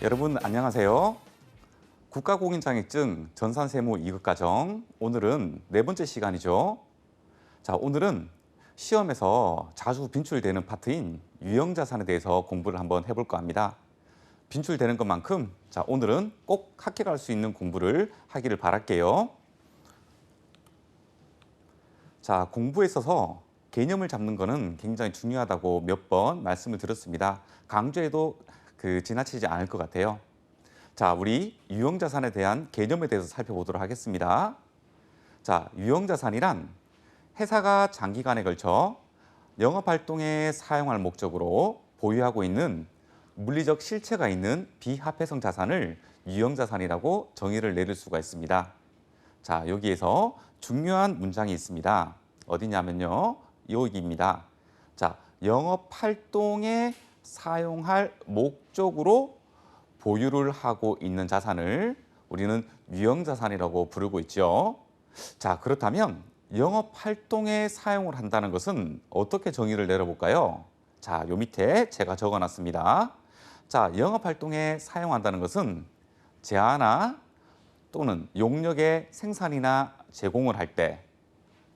여러분 안녕하세요. 국가공인자격증 전산세무 2급 과정 오늘은 네 번째 시간이죠. 자, 오늘은 시험에서 자주 빈출되는 파트인 유형자산에 대해서 공부를 한번 해볼까 합니다. 빈출되는 것만큼 자, 오늘은 꼭 합격할 수 있는 공부를 하기를 바랄게요. 자, 공부에 있어서 개념을 잡는 것은 굉장히 중요하다고 몇 번 말씀을 드렸습니다. 강조해도 지나치지 않을 것 같아요. 자, 우리 유형자산에 대한 개념에 대해서 살펴보도록 하겠습니다. 자, 유형자산이란 회사가 장기간에 걸쳐 영업활동에 사용할 목적으로 보유하고 있는 물리적 실체가 있는 비합회성 자산을 유형자산이라고 정의를 내릴 수가 있습니다. 자, 여기에서 중요한 문장이 있습니다. 어디냐면요, 여기입니다. 자, 영업활동에 사용할 목적으로 보유를 하고 있는 자산을 우리는 유형자산이라고 부르고 있죠. 자, 그렇다면 영업활동에 사용을 한다는 것은 어떻게 정의를 내려볼까요? 자, 요 밑에 제가 적어놨습니다. 자, 영업활동에 사용한다는 것은 제한화 또는 용역의 생산이나 제공을 할 때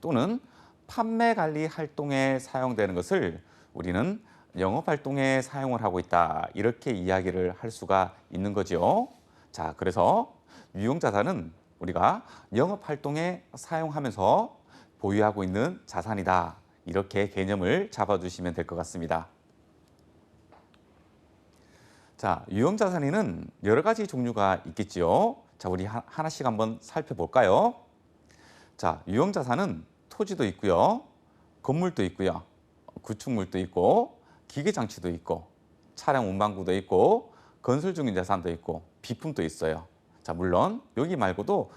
또는 판매 관리 활동에 사용되는 것을 우리는 영업활동에 사용을 하고 있다. 이렇게 이야기를 할 수가 있는 거죠. 자, 그래서 유형자산은 우리가 영업활동에 사용하면서 보유하고 있는 자산이다. 이렇게 개념을 잡아주시면 될 것 같습니다. 자, 유형자산에는 여러 가지 종류가 있겠지요. 자, 우리 하나씩 한번 살펴볼까요? 자, 유형자산은 토지도 있고요. 건물도 있고요. 구축물도 있고 기계장치도 있고 차량 운반구도 있고 건설 중인 자산도 있고 비품도 있어요. 자, 물론 여기 말고도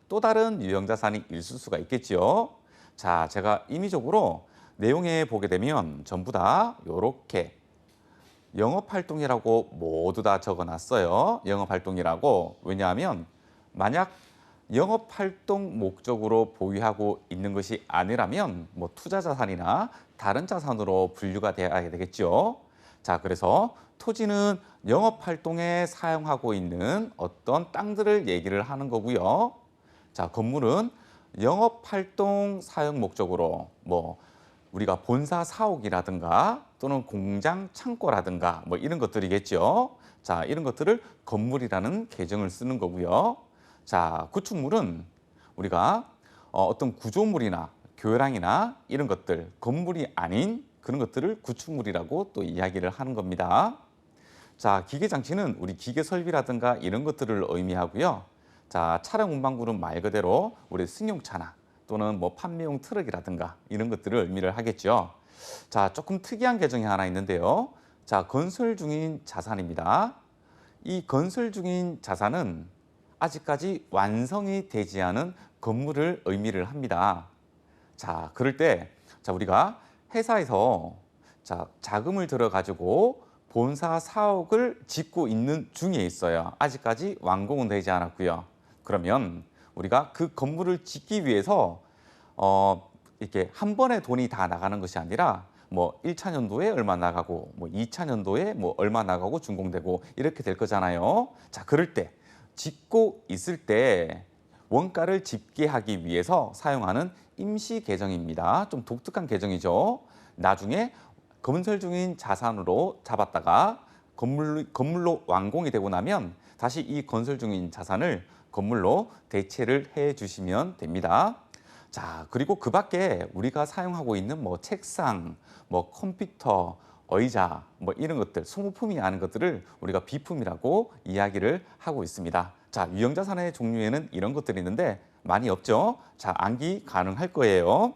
또 다른 유형자산이 있을 수가 있겠지요. 자, 제가 임의적으로 내용에 보게 되면 전부 다 이렇게 영업활동이라고 모두 다 적어놨어요. 영업활동이라고. 왜냐하면 만약 영업활동 목적으로 보유하고 있는 것이 아니라면 뭐 투자자산이나 다른 자산으로 분류가 되어야 되겠죠. 자, 그래서 토지는 영업활동에 사용하고 있는 어떤 땅들을 얘기를 하는 거고요. 자, 건물은 영업활동 사용 목적으로 뭐 우리가 본사 사옥이라든가 또는 공장 창고라든가 뭐 이런 것들이겠죠. 자, 이런 것들을 건물이라는 계정을 쓰는 거고요. 자, 구축물은 우리가 어떤 구조물이나 교량이나 이런 것들, 건물이 아닌 그런 것들을 구축물이라고 또 이야기를 하는 겁니다. 자, 기계장치는 우리 기계 설비라든가 이런 것들을 의미하고요. 자, 차량 운반구는 말 그대로 우리 승용차나 또는 뭐 판매용 트럭이라든가 이런 것들을 의미를 하겠죠. 자, 조금 특이한 계정이 하나 있는데요. 자, 건설 중인 자산입니다. 이 건설 중인 자산은 아직까지 완성이 되지 않은 건물을 의미를 합니다. 자, 그럴 때 자, 우리가 회사에서 자, 자금을 들어 가지고 본사 사옥을 짓고 있는 중에 있어요. 아직까지 완공은 되지 않았고요. 그러면 우리가 그 건물을 짓기 위해서 이렇게 한 번에 돈이 다 나가는 것이 아니라 뭐 1차 년도에 얼마 나가고 뭐 2차 년도에 뭐 얼마 나가고 준공되고 이렇게 될 거잖아요. 자, 그럴 때 짓고 있을 때 원가를 집계하기 위해서 사용하는 임시 계정입니다. 좀 독특한 계정이죠. 나중에 건설 중인 자산으로 잡았다가 건물로 완공이 되고 나면 다시 이 건설 중인 자산을 건물로 대체를 해 주시면 됩니다. 자, 그리고 그 밖에 우리가 사용하고 있는 뭐 책상, 뭐 컴퓨터, 의자, 뭐 이런 것들, 소모품이 아닌 것들을 우리가 비품이라고 이야기를 하고 있습니다. 자, 유형자산의 종류에는 이런 것들이 있는데 많이 없죠? 자, 암기 가능할 거예요.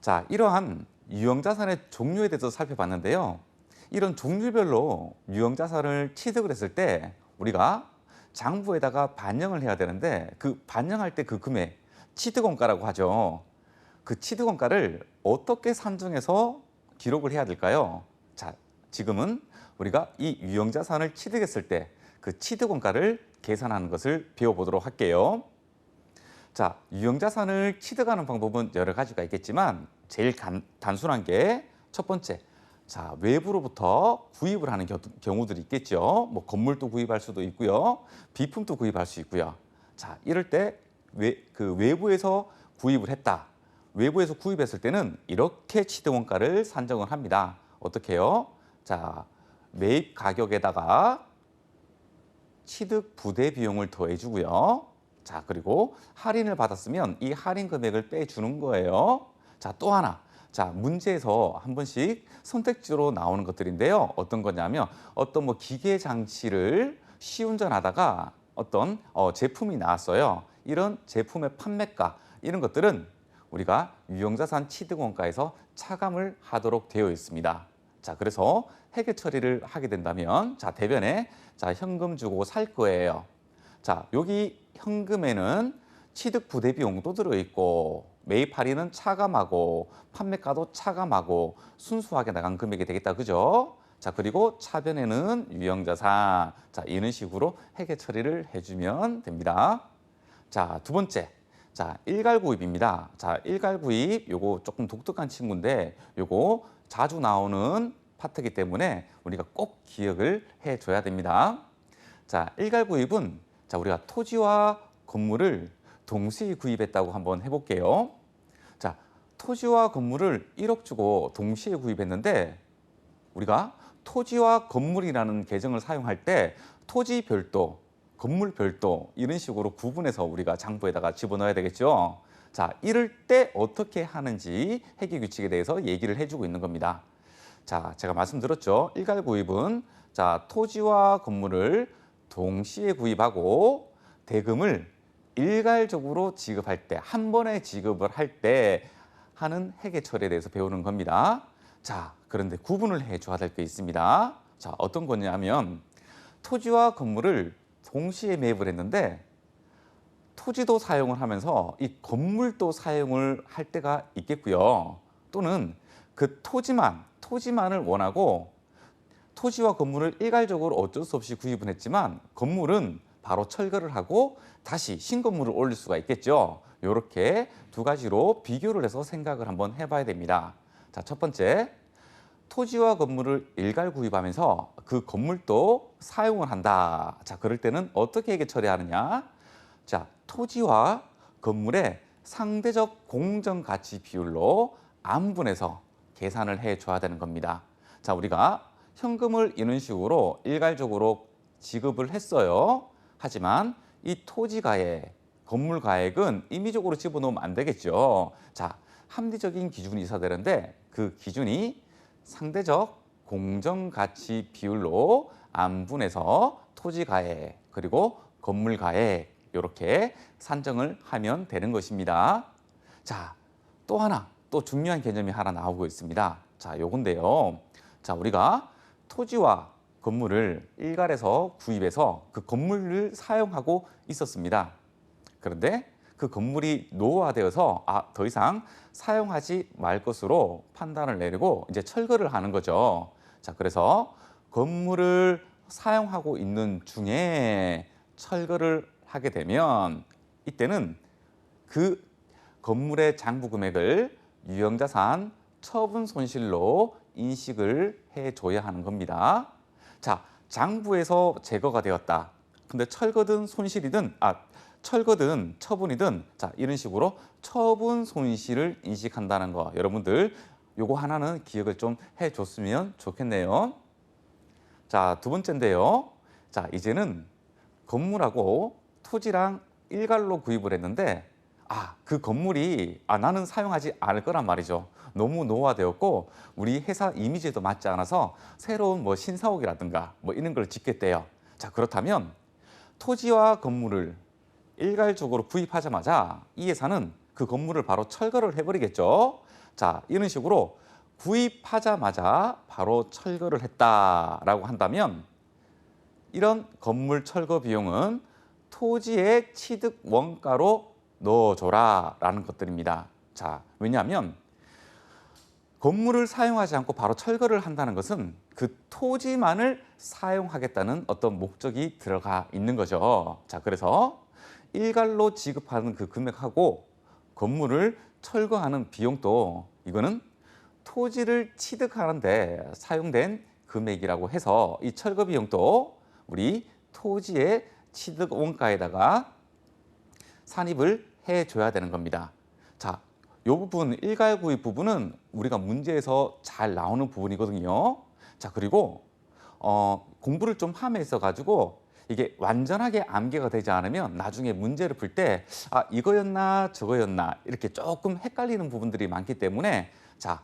자, 이러한 유형자산의 종류에 대해서 살펴봤는데요. 이런 종류별로 유형자산을 취득을 했을 때 우리가 장부에다가 반영을 해야 되는데 그 반영할 때 그 금액, 취득원가라고 하죠. 그 취득원가를 어떻게 산정해서 기록을 해야 될까요? 자, 지금은 우리가 이 유형자산을 취득했을 때 그 취득원가를 계산하는 것을 배워보도록 할게요. 자, 유형자산을 취득하는 방법은 여러 가지가 있겠지만 제일 단순한 게 첫 번째, 자, 외부로부터 구입을 하는 경우들이 있겠죠. 뭐 건물도 구입할 수도 있고요. 비품도 구입할 수 있고요. 자, 이럴 때 외부에서 구입을 했다. 외부에서 구입했을 때는 이렇게 취득원가를 산정을 합니다. 어떻게 해요? 자, 매입 가격에다가 취득 부대 비용을 더해주고요. 자, 그리고 할인을 받았으면 이 할인 금액을 빼주는 거예요. 자, 또 하나. 자, 문제에서 한 번씩 선택지로 나오는 것들인데요. 어떤 거냐면 어떤 뭐 기계 장치를 시운전하다가 어떤 제품이 나왔어요. 이런 제품의 판매가 이런 것들은 우리가 유형자산 취득원가에서 차감을 하도록 되어 있습니다. 자, 그래서 회계 처리를 하게 된다면 자, 대변에 자, 현금 주고 살 거예요. 자, 여기 현금에는 취득 부대 비용도 들어있고 매입 할인은 차감하고 판매가도 차감하고 순수하게 나간 금액이 되겠다. 그죠? 자, 그리고 차변에는 유형자산. 자, 이런 식으로 회계 처리를 해주면 됩니다. 자, 두 번째. 자, 일괄구입입니다. 자, 일괄구입 요거 조금 독특한 친구인데 요거 자주 나오는 파트이기 때문에 우리가 꼭 기억을 해줘야 됩니다. 자, 일괄구입은 자, 우리가 토지와 건물을 동시에 구입했다고 한번 해볼게요. 자, 토지와 건물을 1억 주고 동시에 구입했는데 우리가 토지와 건물이라는 계정을 사용할 때 토지 별도, 건물 별도 이런 식으로 구분해서 우리가 장부에다가 집어넣어야 되겠죠. 자, 이럴 때 어떻게 하는지 회계 규칙에 대해서 얘기를 해주고 있는 겁니다. 자, 제가 말씀드렸죠. 일괄구입은 자, 토지와 건물을 동시에 구입하고 대금을 일괄적으로 지급할 때, 한 번에 지급을 할 때 하는 회계 처리에 대해서 배우는 겁니다. 자, 그런데 구분을 해줘야 될 게 있습니다. 자, 어떤 거냐면 토지와 건물을 동시에 매입을 했는데 토지도 사용을 하면서 이 건물도 사용을 할 때가 있겠고요. 또는 그 토지만을 원하고 토지와 건물을 일괄적으로 어쩔 수 없이 구입은 했지만 건물은 바로 철거를 하고 다시 신건물을 올릴 수가 있겠죠. 이렇게 두 가지로 비교를 해서 생각을 한번 해봐야 됩니다. 자, 첫 번째, 토지와 건물을 일괄 구입하면서 그 건물도 사용을 한다. 자, 그럴 때는 어떻게 회계 처리하느냐? 자, 토지와 건물의 상대적 공정가치 비율로 안분해서 계산을 해줘야 되는 겁니다. 자, 우리가 현금을 이런 식으로 일괄적으로 지급을 했어요. 하지만 이 토지 가액, 건물 가액은 임의적으로 집어넣으면 안 되겠죠. 자, 합리적인 기준이 있어야 되는데 그 기준이 상대적 공정가치 비율로 안분해서 토지 가액 그리고 건물 가액 이렇게 산정을 하면 되는 것입니다. 자, 또 하나, 또 중요한 개념이 하나 나오고 있습니다. 자, 요건데요. 자, 우리가 토지와 건물을 일괄해서 구입해서 그 건물을 사용하고 있었습니다. 그런데 그 건물이 노후화되어서 더 이상 사용하지 말 것으로 판단을 내리고 이제 철거를 하는 거죠. 자, 그래서 건물을 사용하고 있는 중에 철거를 하게 되면 이때는 그 건물의 장부 금액을 유형자산 처분 손실로 인식을 해줘야 하는 겁니다. 자, 장부에서 제거가 되었다. 근데 철거든 손실이든 철거든 처분이든 자, 이런 식으로 처분 손실을 인식한다는 거 여러분들 요거 하나는 기억을 좀 해줬으면 좋겠네요. 자, 두 번째인데요. 자, 이제는 건물하고 토지랑 일괄로 구입을 했는데 그 건물이 나는 사용하지 않을 거란 말이죠. 너무 노화되었고 우리 회사 이미지에도 맞지 않아서 새로운 뭐 신사옥이라든가 뭐 이런 걸 짓겠대요. 자, 그렇다면 토지와 건물을 일괄적으로 구입하자마자 이 회사는 그 건물을 바로 철거를 해버리겠죠. 자, 이런 식으로 구입하자마자 바로 철거를 했다라고 한다면 이런 건물 철거 비용은 토지의 취득 원가로 넣어줘라 라는 것들입니다. 자, 왜냐하면 건물을 사용하지 않고 바로 철거를 한다는 것은 그 토지만을 사용하겠다는 어떤 목적이 들어가 있는 거죠. 자, 그래서 일괄로 지급하는 그 금액하고 건물을 철거하는 비용도 이거는 토지를 취득하는데 사용된 금액이라고 해서 이 철거 비용도 우리 토지의 취득 원가에다가 산입을 해줘야 되는 겁니다. 자, 이 부분, 일괄구입 부분은 우리가 문제에서 잘 나오는 부분이거든요. 자, 그리고 공부를 좀 함에 있어가지고 이게 완전하게 암기가 되지 않으면 나중에 문제를 풀 때 이거였나 저거였나 이렇게 조금 헷갈리는 부분들이 많기 때문에 자,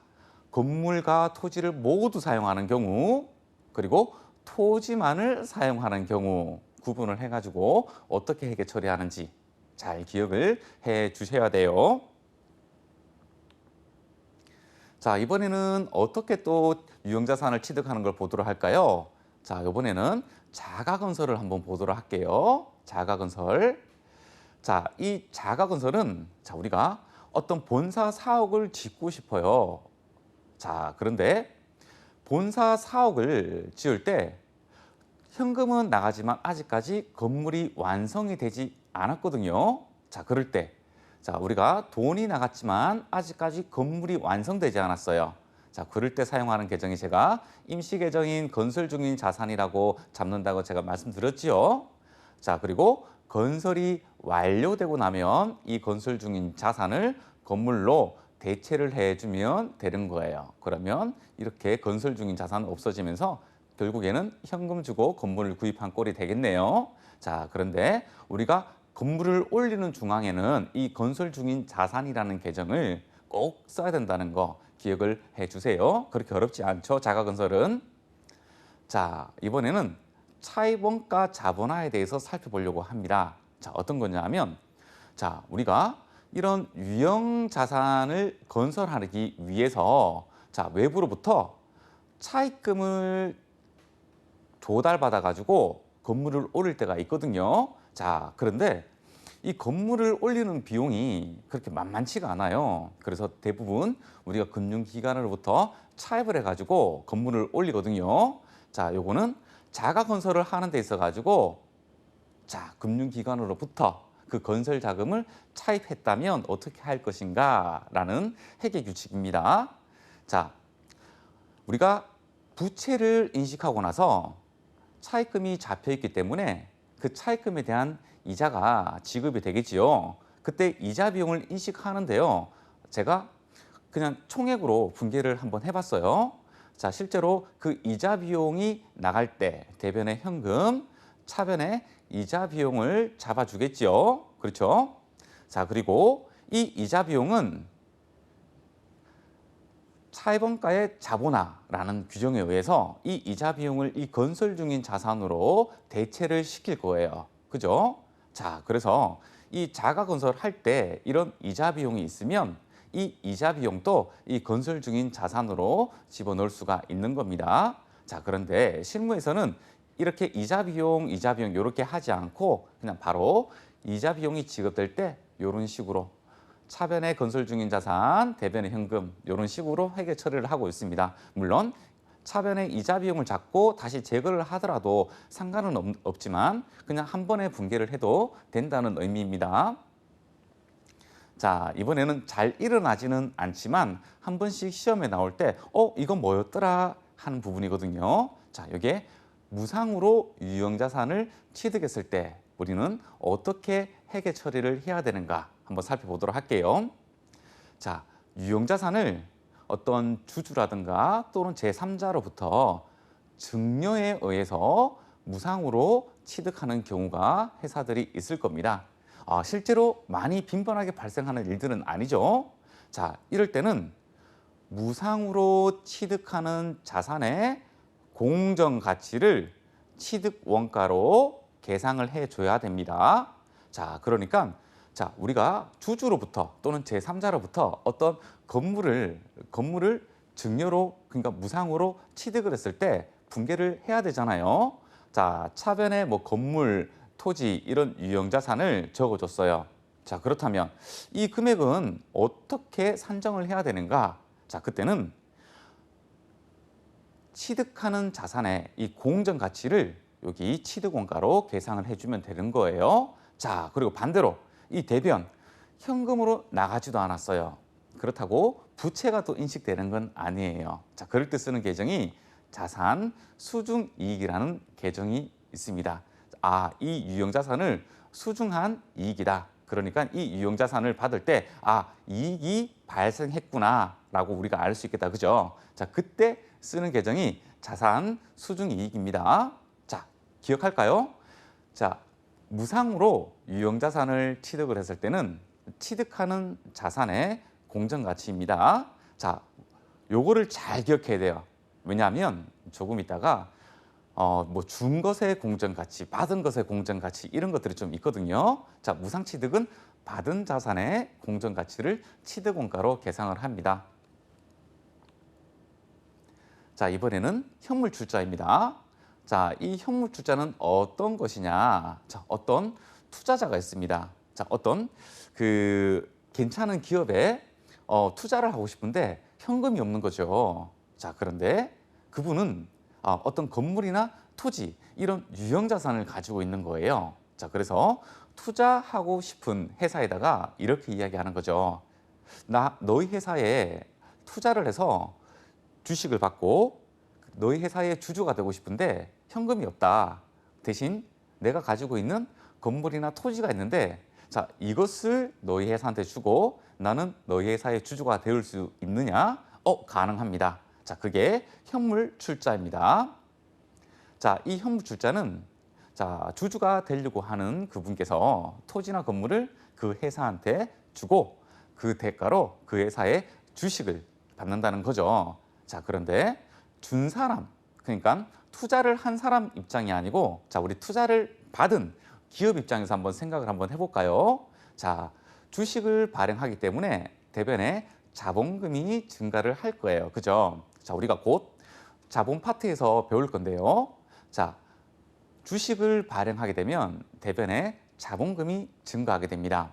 건물과 토지를 모두 사용하는 경우 그리고 토지만을 사용하는 경우 구분을 해가지고 어떻게 회계 처리하는지 잘 기억을 해 주셔야 돼요. 자, 이번에는 어떻게 또 유형자산을 취득하는 걸 보도록 할까요? 자, 이번에는 자가건설을 한번 보도록 할게요. 자가건설. 자, 이 자가건설은 자, 우리가 어떤 본사 사옥을 짓고 싶어요. 자, 그런데 본사 사옥을 지을 때 현금은 나가지만 아직까지 건물이 완성이 되지 않았거든요. 자, 그럴 때 자, 우리가 돈이 나갔지만 아직까지 건물이 완성되지 않았어요. 자, 그럴 때 사용하는 계정이 제가 임시 계정인 건설 중인 자산이라고 잡는다고 제가 말씀드렸지요. 자, 그리고 건설이 완료되고 나면 이 건설 중인 자산을 건물로 대체를 해주면 되는 거예요. 그러면 이렇게 건설 중인 자산은 없어지면서 결국에는 현금 주고 건물을 구입한 꼴이 되겠네요. 자, 그런데 우리가 건물을 올리는 중앙에는 이 건설 중인 자산이라는 계정을 꼭 써야 된다는 거 기억을 해주세요. 그렇게 어렵지 않죠, 자가건설은. 자, 이번에는 차입원가 자본화에 대해서 살펴보려고 합니다. 자, 어떤 거냐면 자, 우리가 이런 유형 자산을 건설하기 위해서 자, 외부로부터 차입금을 조달받아 가지고 건물을 올릴 때가 있거든요. 자, 그런데 이 건물을 올리는 비용이 그렇게 만만치가 않아요. 그래서 대부분 우리가 금융기관으로부터 차입을 해가지고 건물을 올리거든요. 자, 요거는 자가건설을 하는 데 있어 가지고 자, 금융기관으로부터 그 건설 자금을 차입했다면 어떻게 할 것인가 라는 회계 규칙입니다. 자, 우리가 부채를 인식하고 나서 차입금이 잡혀 있기 때문에 그 차입금에 대한 이자가 지급이 되겠지요. 그때 이자 비용을 인식하는데요. 제가 그냥 총액으로 분개를 한번 해봤어요. 자, 실제로 그 이자 비용이 나갈 때 대변의 현금, 차변의 이자 비용을 잡아주겠지요. 그렇죠? 자, 그리고 이 이자 비용은 차입원가의 자본화라는 규정에 의해서 이 이자 비용을 이 건설 중인 자산으로 대체를 시킬 거예요. 그죠? 자, 그래서 이 자가건설 할 때 이런 이자 비용이 있으면 이 이자 비용도 이 건설 중인 자산으로 집어넣을 수가 있는 겁니다. 자, 그런데 실무에서는 이렇게 이자 비용 이렇게 하지 않고 그냥 바로 이자 비용이 지급될 때 이런 식으로 차변의 건설 중인 자산, 대변의 현금 이런 식으로 회계 처리를 하고 있습니다. 물론 차변의 이자 비용을 잡고 다시 제거를 하더라도 상관은 없지만 그냥 한 번에 분개를 해도 된다는 의미입니다. 자, 이번에는 잘 일어나지는 않지만 한 번씩 시험에 나올 때 이건 뭐였더라 하는 부분이거든요. 자, 이게 무상으로 유형자산을 취득했을 때 우리는 어떻게 회계 처리를 해야 되는가 한번 살펴보도록 할게요. 자, 유형자산을 어떤 주주라든가 또는 제3자로부터 증여에 의해서 무상으로 취득하는 경우가 회사들이 있을 겁니다. 실제로 많이 빈번하게 발생하는 일들은 아니죠. 자, 이럴 때는 무상으로 취득하는 자산의 공정 가치를 취득 원가로 계상을 해줘야 됩니다. 자, 그러니까 자, 우리가 주주로부터 또는 제3자로부터 어떤 건물을 증여로 그러니까 무상으로 취득을 했을 때 분개를 해야 되잖아요. 자, 차변에 뭐 건물, 토지 이런 유형자산을 적어줬어요. 자, 그렇다면 이 금액은 어떻게 산정을 해야 되는가? 자, 그때는 취득하는 자산의 이 공정 가치를 여기 취득 원가로 계상을 해주면 되는 거예요. 자, 그리고 반대로 이 대변 현금으로 나가지도 않았어요. 그렇다고 부채가 또 인식되는 건 아니에요. 자, 그럴 때 쓰는 계정이 자산 수중 이익이라는 계정이 있습니다. 아, 이 유형 자산을 수중한 이익이다. 그러니까 이 유형 자산을 받을 때 아, 이익이 발생했구나라고 우리가 알 수 있겠다. 그죠? 자, 그때 쓰는 계정이 자산 수중 이익입니다. 자, 기억할까요? 자, 무상으로 유형 자산을 취득을 했을 때는 취득하는 자산의 공정 가치입니다. 자, 요거를 잘 기억해야 돼요. 왜냐하면 조금 있다가 뭐 준 것의 공정 가치, 받은 것의 공정 가치 이런 것들이 좀 있거든요. 자, 무상 취득은 받은 자산의 공정 가치를 취득 원가로 계상을 합니다. 자, 이번에는 현물 출자입니다. 자, 이 현물 출자는 어떤 것이냐? 자, 어떤 투자자가 있습니다. 자, 어떤 괜찮은 기업에 투자를 하고 싶은데 현금이 없는 거죠. 자, 그런데 그분은 어떤 건물이나 토지 이런 유형 자산을 가지고 있는 거예요. 자, 그래서 투자하고 싶은 회사에다가 이렇게 이야기하는 거죠. 너희 회사에 투자를 해서 주식을 받고 너희 회사의 주주가 되고 싶은데 현금이 없다. 대신 내가 가지고 있는 건물이나 토지가 있는데 자, 이것을 너희 회사한테 주고 나는 너희 회사의 주주가 될 수 있느냐? 가능합니다. 자, 그게 현물 출자입니다. 자, 이 현물 출자는 자, 주주가 되려고 하는 그분께서 토지나 건물을 그 회사한테 주고 그 대가로 그 회사의 주식을 받는다는 거죠. 자, 그런데 준 사람, 그러니까 투자를 한 사람 입장이 아니고 자, 우리 투자를 받은 기업 입장에서 한번 생각을 한번 해볼까요? 자, 주식을 발행하기 때문에 대변에 자본금이 증가를 할 거예요. 그죠? 자, 우리가 곧 자본 파트에서 배울 건데요. 자, 주식을 발행하게 되면 대변에 자본금이 증가하게 됩니다.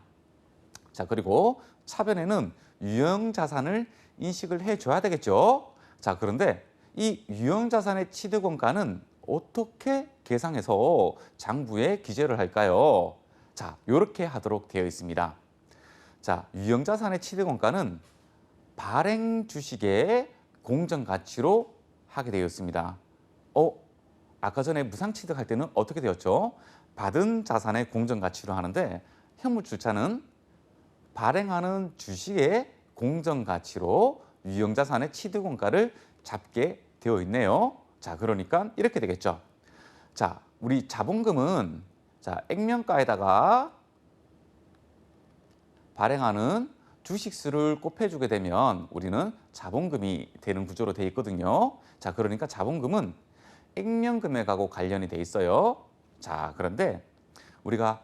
자, 그리고 차변에는 유형 자산을 인식을 해줘야 되겠죠. 자, 그런데 이 유형 자산의 취득 원가는 어떻게 계상해서 장부에 기재를 할까요? 자, 이렇게 하도록 되어 있습니다. 자, 유형 자산의 취득 원가는 발행 주식의 공정 가치로 하게 되어 있습니다. 아까 전에 무상 취득할 때는 어떻게 되었죠? 받은 자산의 공정 가치로 하는데 현물 출자는 발행하는 주식의 공정 가치로 유형 자산의 취득 원가를 잡게 되어 있네요. 자, 그러니까 이렇게 되겠죠. 자, 우리 자본금은 자, 액면가에다가 발행하는 주식수를 곱해주게 되면 우리는 자본금이 되는 구조로 되어 있거든요. 자, 그러니까 자본금은 액면금액하고 관련이 돼 있어요. 자, 그런데 우리가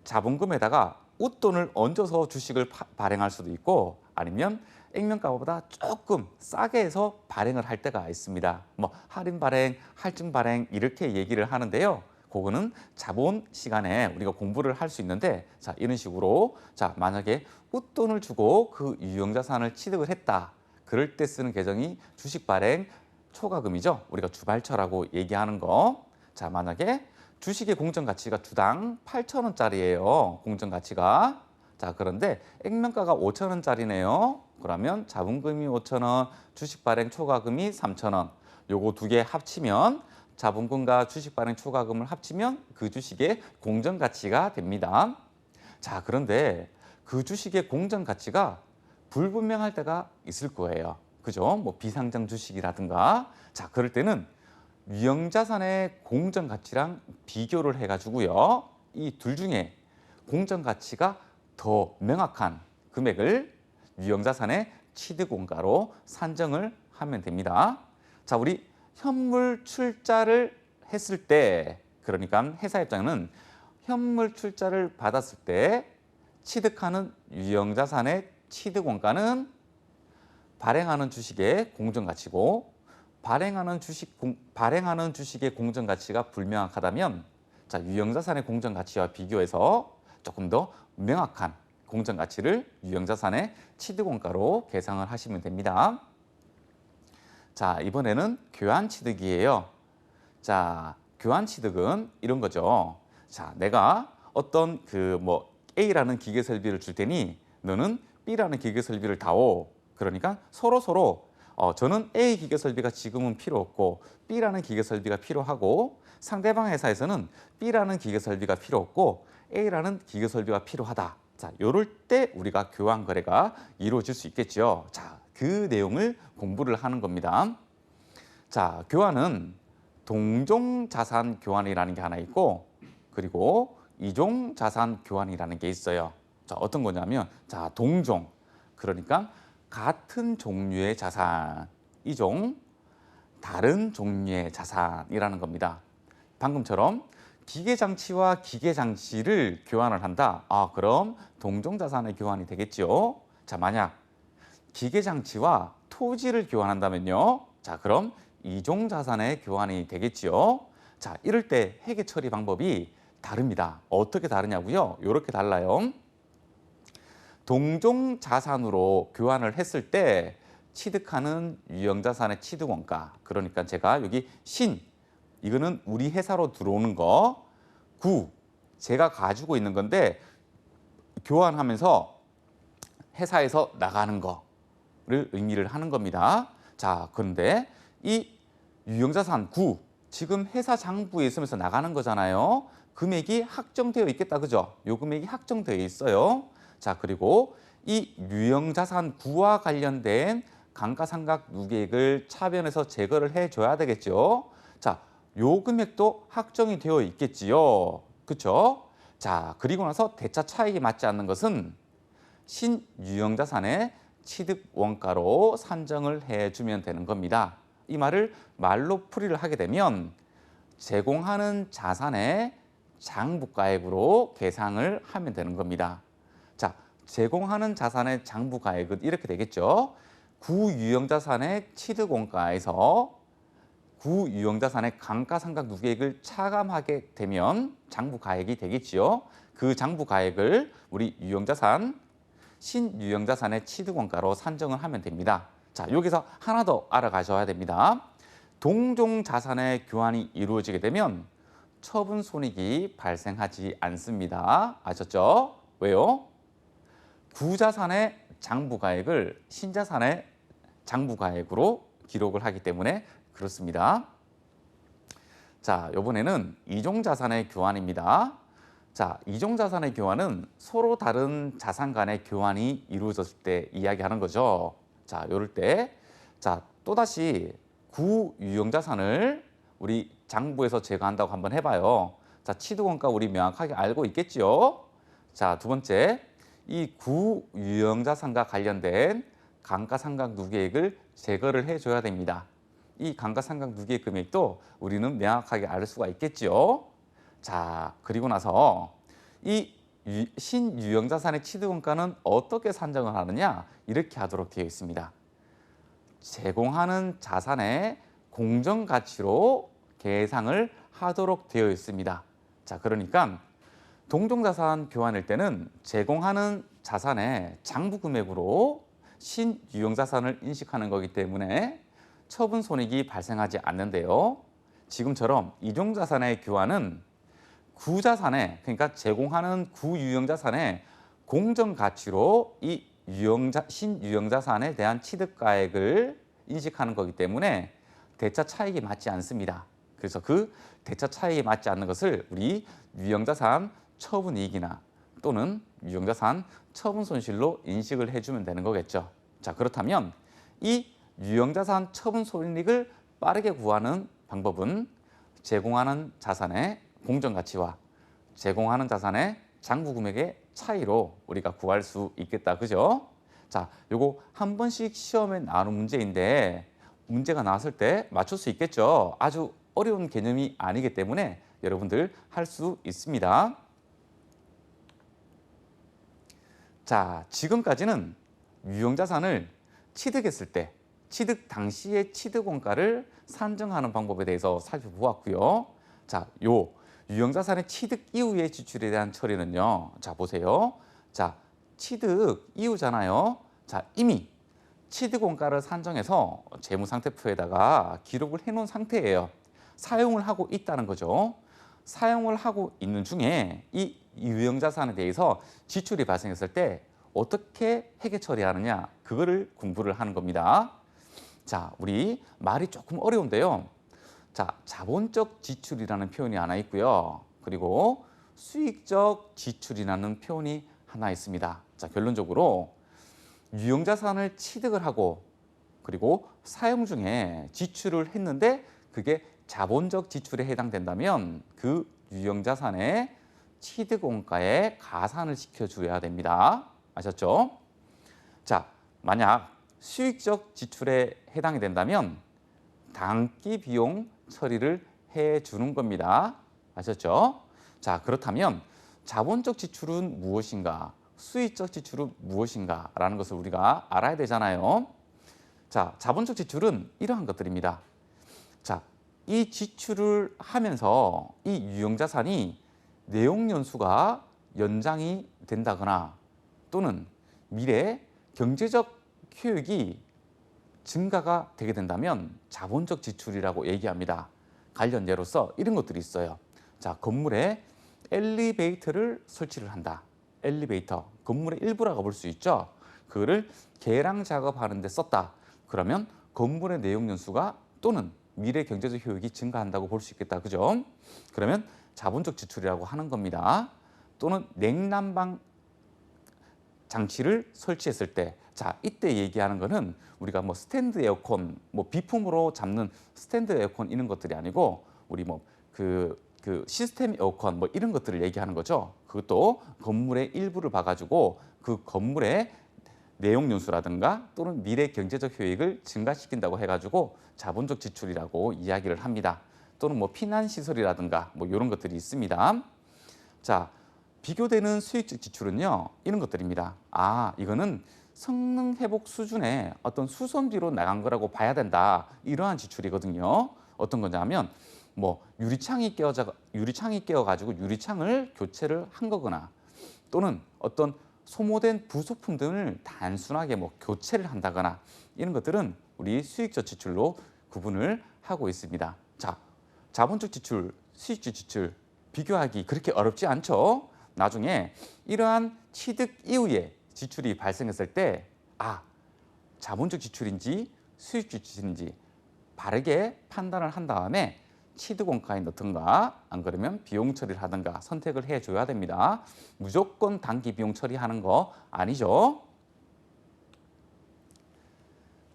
자본금에다가 웃돈을 얹어서 주식을 발행할 수도 있고 아니면 액면가보다 조금 싸게 해서 발행을 할 때가 있습니다. 뭐 할인 발행, 할증 발행 이렇게 얘기를 하는데요. 그거는 자본 시간에 우리가 공부를 할 수 있는데 자, 이런 식으로 자, 만약에 웃돈을 주고 그 유형 자산을 취득을 했다. 그럴 때 쓰는 계정이 주식 발행 초과금이죠. 우리가 주발처라고 얘기하는 거. 자, 만약에 주식의 공정 가치가 주당 8,000원짜리예요. 공정 가치가. 자, 그런데 액면가가 5,000원짜리네요. 그러면 자본금이 5,000원, 주식 발행 초과금이 3,000원. 요거 두 개 합치면 자본금과 주식 발행 초과금을 합치면 그 주식의 공정 가치가 됩니다. 자, 그런데 그 주식의 공정 가치가 불분명할 때가 있을 거예요. 그죠? 뭐 비상장 주식이라든가. 자, 그럴 때는 유형 자산의 공정 가치랑 비교를 해가지고요. 이 둘 중에 공정 가치가 더 명확한 금액을 유형 자산의 취득 원가로 산정을 하면 됩니다. 자, 우리 현물 출자를 했을 때, 그러니까 회사 입장은 현물 출자를 받았을 때 취득하는 유형 자산의 취득 원가는 발행하는 주식의 공정 가치고 발행하는 주식의 공정 가치가 불명확하다면 자, 유형 자산의 공정 가치와 비교해서 조금 더 명확한 공정 가치를 유형 자산의 취득 원가로 계상을 하시면 됩니다. 자, 이번에는 교환 취득이에요. 자, 교환 취득은 이런 거죠. 자, 내가 어떤 A라는 기계 설비를 줄 테니 너는 B라는 기계 설비를 다오. 그러니까 서로 저는 A 기계 설비가 지금은 필요 없고 B라는 기계 설비가 필요하고 상대방 회사에서는 B라는 기계 설비가 필요 없고 A라는 기계 설비가 필요하다. 자, 요럴 때 우리가 교환 거래가 이루어질 수 있겠죠. 자, 그 내용을 공부를 하는 겁니다. 자, 교환은 동종 자산 교환이라는 게 하나 있고 그리고 이종 자산 교환이라는 게 있어요. 자, 어떤 거냐면 자, 동종. 그러니까 같은 종류의 자산. 이종 다른 종류의 자산이라는 겁니다. 방금처럼 기계장치와 기계장치를 교환을 한다. 아, 그럼 동종자산의 교환이 되겠죠. 자, 만약 기계장치와 토지를 교환한다면요. 자, 그럼 이종자산의 교환이 되겠지요. 자, 이럴 때 회계 처리 방법이 다릅니다. 어떻게 다르냐고요? 이렇게 달라요. 동종자산으로 교환을 했을 때 취득하는 유형자산의 취득원가. 그러니까 제가 여기 신, 이거는 우리 회사로 들어오는 거, 구, 제가 가지고 있는 건데 교환하면서 회사에서 나가는 거를 의미를 하는 겁니다. 자, 그런데 이 유형자산 구, 지금 회사 장부에 있으면서 나가는 거잖아요. 금액이 확정되어 있겠다, 그죠? 요 금액이 확정되어 있어요. 자, 그리고 이 유형자산 구와 관련된 감가상각 누계액을 차변에서 제거를 해줘야 되겠죠. 자, 요 금액도 확정이 되어 있겠지요. 그렇죠? 자, 그리고 나서 대차 차익이 맞지 않는 것은 신유형자산의 취득 원가로 산정을 해주면 되는 겁니다. 이 말을 말로 풀이를 하게 되면 제공하는 자산의 장부가액으로 계상을 하면 되는 겁니다. 자, 제공하는 자산의 장부가액은 이렇게 되겠죠. 구유형자산의 취득원가에서 구유형자산의 감가상각 누계액을 차감하게 되면 장부가액이 되겠지요. 그 장부가액을 우리 유형자산, 신유형자산의 취득원가로 산정을 하면 됩니다. 자, 여기서 하나 더 알아가셔야 됩니다. 동종자산의 교환이 이루어지게 되면 처분 손익이 발생하지 않습니다. 아셨죠? 왜요? 구자산의 장부가액을 신자산의 장부가액으로 기록을 하기 때문에 그렇습니다. 자, 이번에는 이종자산의 교환입니다. 자, 이종자산의 교환은 서로 다른 자산 간의 교환이 이루어졌을 때 이야기하는 거죠. 자, 이럴 때, 자, 또다시 구유형자산을 우리 장부에서 제거한다고 한번 해봐요. 자, 취득원가 우리 명확하게 알고 있겠지요? 자, 두 번째, 이 구유형자산과 관련된 감가상각 누계액을 제거를 해줘야 됩니다. 이 감가상각 누계액 금액도 우리는 명확하게 알 수가 있겠지요. 자, 그리고 나서 이 신유형자산의 취득원가는 어떻게 산정을 하느냐? 이렇게 하도록 되어 있습니다. 제공하는 자산의 공정가치로 계상을 하도록 되어 있습니다. 자, 그러니까 동종자산 교환일 때는 제공하는 자산의 장부금액으로 신유형자산을 인식하는 거기 때문에 처분 손익이 발생하지 않는데요. 지금처럼 이종자산의 교환은 구자산의, 그러니까 제공하는 구유형자산의 공정가치로 이 신유형자산에 대한 취득가액을 인식하는 거기 때문에 대차 차익이 맞지 않습니다. 그래서 그 대차 차익이 맞지 않는 것을 우리 유형자산 처분이익이나 또는 유형자산 처분 손실로 인식을 해주면 되는 거겠죠. 자, 그렇다면 이 유형자산 처분 손익을 빠르게 구하는 방법은 제공하는 자산의 공정가치와 제공하는 자산의 장부금액의 차이로 우리가 구할 수 있겠다, 그죠? 자, 요거 한 번씩 시험에 나오는 문제인데 문제가 나왔을 때 맞출 수 있겠죠? 아주 어려운 개념이 아니기 때문에 여러분들 할 수 있습니다. 자, 지금까지는 유형자산을 취득했을 때 취득 당시의 취득원가를 산정하는 방법에 대해서 살펴보았고요. 자, 요 유형자산의 취득 이후의 지출에 대한 처리는요. 자, 보세요. 자, 취득 이후잖아요. 자, 이미 취득원가를 산정해서 재무상태표에다가 기록을 해놓은 상태예요. 사용을 하고 있다는 거죠. 사용을 하고 있는 중에 이 유형자산에 대해서 지출이 발생했을 때 어떻게 회계 처리하느냐 그거를 공부를 하는 겁니다. 자, 우리 말이 조금 어려운데요. 자, 자본적 지출이라는 표현이 하나 있고요. 그리고 수익적 지출이라는 표현이 하나 있습니다. 자, 결론적으로 유형자산을 취득을 하고 그리고 사용 중에 지출을 했는데 그게 자본적 지출에 해당된다면 그 유형자산의 취득원가에 가산을 시켜줘야 됩니다. 아셨죠? 자, 만약 수익적 지출에 해당이 된다면 단기 비용 처리를 해주는 겁니다. 아셨죠? 자, 그렇다면 자본적 지출은 무엇인가? 수익적 지출은 무엇인가? 라는 것을 우리가 알아야 되잖아요. 자, 자본적 지출은 이러한 것들입니다. 자, 이 지출을 하면서 이 유형자산이 내용연수가 연장이 된다거나 또는 미래 경제적 효익이 증가가 되게 된다면 자본적 지출이라고 얘기합니다. 관련 예로서 이런 것들이 있어요. 자, 건물에 엘리베이터를 설치를 한다. 엘리베이터, 건물의 일부라고 볼 수 있죠. 그거를 개량 작업하는 데 썼다. 그러면 건물의 내용 연수가 또는 미래 경제적 효익이 증가한다고 볼 수 있겠다. 그죠? 그러면 자본적 지출이라고 하는 겁니다. 또는 냉난방 장치를 설치했을 때, 자, 이때 얘기하는 거는 우리가 뭐 스탠드 에어컨, 뭐 비품으로 잡는 스탠드 에어컨 이런 것들이 아니고 우리 뭐 그 시스템 에어컨 뭐 이런 것들을 얘기하는 거죠. 그것도 건물의 일부를 봐가지고 그 건물의 내용 연수라든가 또는 미래 경제적 효익을 증가시킨다고 해가지고 자본적 지출이라고 이야기를 합니다. 또는 뭐 피난 시설이라든가 뭐 이런 것들이 있습니다. 자, 비교되는 수익적 지출은요 이런 것들입니다. 아, 이거는 성능 회복 수준의 어떤 수선비로 나간 거라고 봐야 된다. 이러한 지출이거든요. 어떤 거냐면 뭐 유리창이 깨어가지고 유리창을 교체를 한 거거나 또는 어떤 소모된 부속품 등을 단순하게 뭐 교체를 한다거나 이런 것들은 우리 수익적 지출로 구분을 하고 있습니다. 자, 자본적 지출, 수익적 지출 비교하기 그렇게 어렵지 않죠? 나중에 이러한 취득 이후에 지출이 발생했을 때 아, 자본적 지출인지 수익적 지출인지 바르게 판단을 한 다음에 취득원가에 넣든가 안 그러면 비용 처리를 하든가 선택을 해줘야 됩니다. 무조건 단기 비용 처리하는 거 아니죠.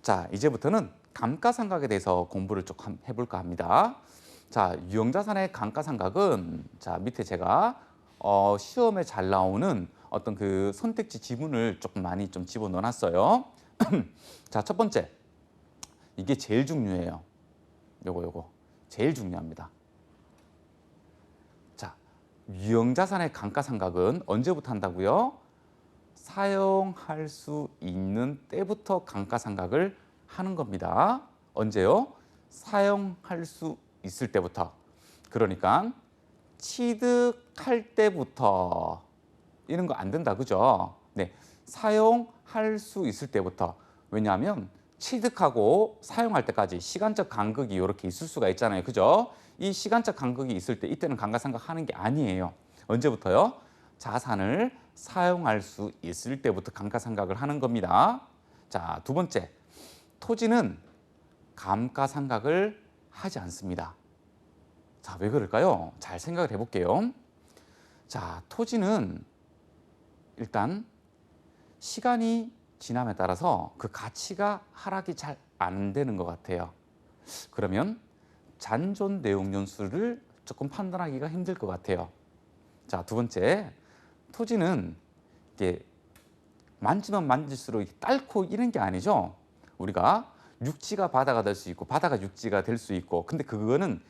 자, 이제부터는 감가상각에 대해서 공부를 조금 해볼까 합니다. 자, 유형자산의 감가상각은 자, 밑에 제가 시험에 잘 나오는 어떤 그 선택지 지문을 조금 많이 좀 집어넣어 놨어요. 자, 첫 번째. 이게 제일 중요해요. 요거 제일 중요합니다. 자, 유형자산의 감가상각은 언제부터 한다고요? 사용할 수 있는 때부터 감가상각을 하는 겁니다. 언제요? 사용할 수 있을 때부터. 그러니까 취득할 때부터 이런 거 안 된다, 그죠? 네, 사용할 수 있을 때부터. 왜냐하면 취득하고 사용할 때까지 시간적 간극이 이렇게 있을 수가 있잖아요, 그죠? 이 시간적 간극이 있을 때 이때는 감가상각 하는 게 아니에요. 언제부터요? 자산을 사용할 수 있을 때부터 감가상각을 하는 겁니다. 자, 두 번째, 토지는 감가상각을 하지 않습니다. 자, 왜 그럴까요? 잘 생각을 해볼게요. 자, 토지는 일단 시간이 지남에 따라서 그 가치가 하락이 잘 안 되는 것 같아요. 그러면 잔존 내용 연수를 조금 판단하기가 힘들 것 같아요. 자, 두 번째, 토지는 이게 만지면 만질수록 딸고 이런 게 아니죠. 우리가 육지가 바다가 될 수 있고 바다가 육지가 될 수 있고 근데 그거는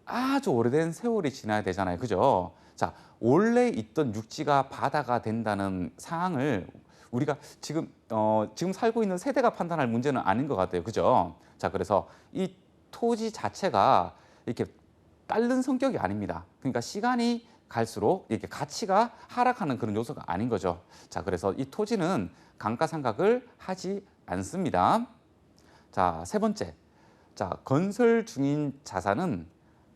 아주 오래된 세월이 지나야 되잖아요, 그죠? 자, 원래 있던 육지가 바다가 된다는 상황을 우리가 지금 살고 있는 세대가 판단할 문제는 아닌 것 같아요, 그죠? 자, 그래서 이 토지 자체가 이렇게 딸른 성격이 아닙니다. 그러니까 시간이 갈수록 이렇게 가치가 하락하는 그런 요소가 아닌 거죠. 자, 그래서 이 토지는 감가상각을 하지 않습니다. 자, 세 번째, 자, 건설 중인 자산은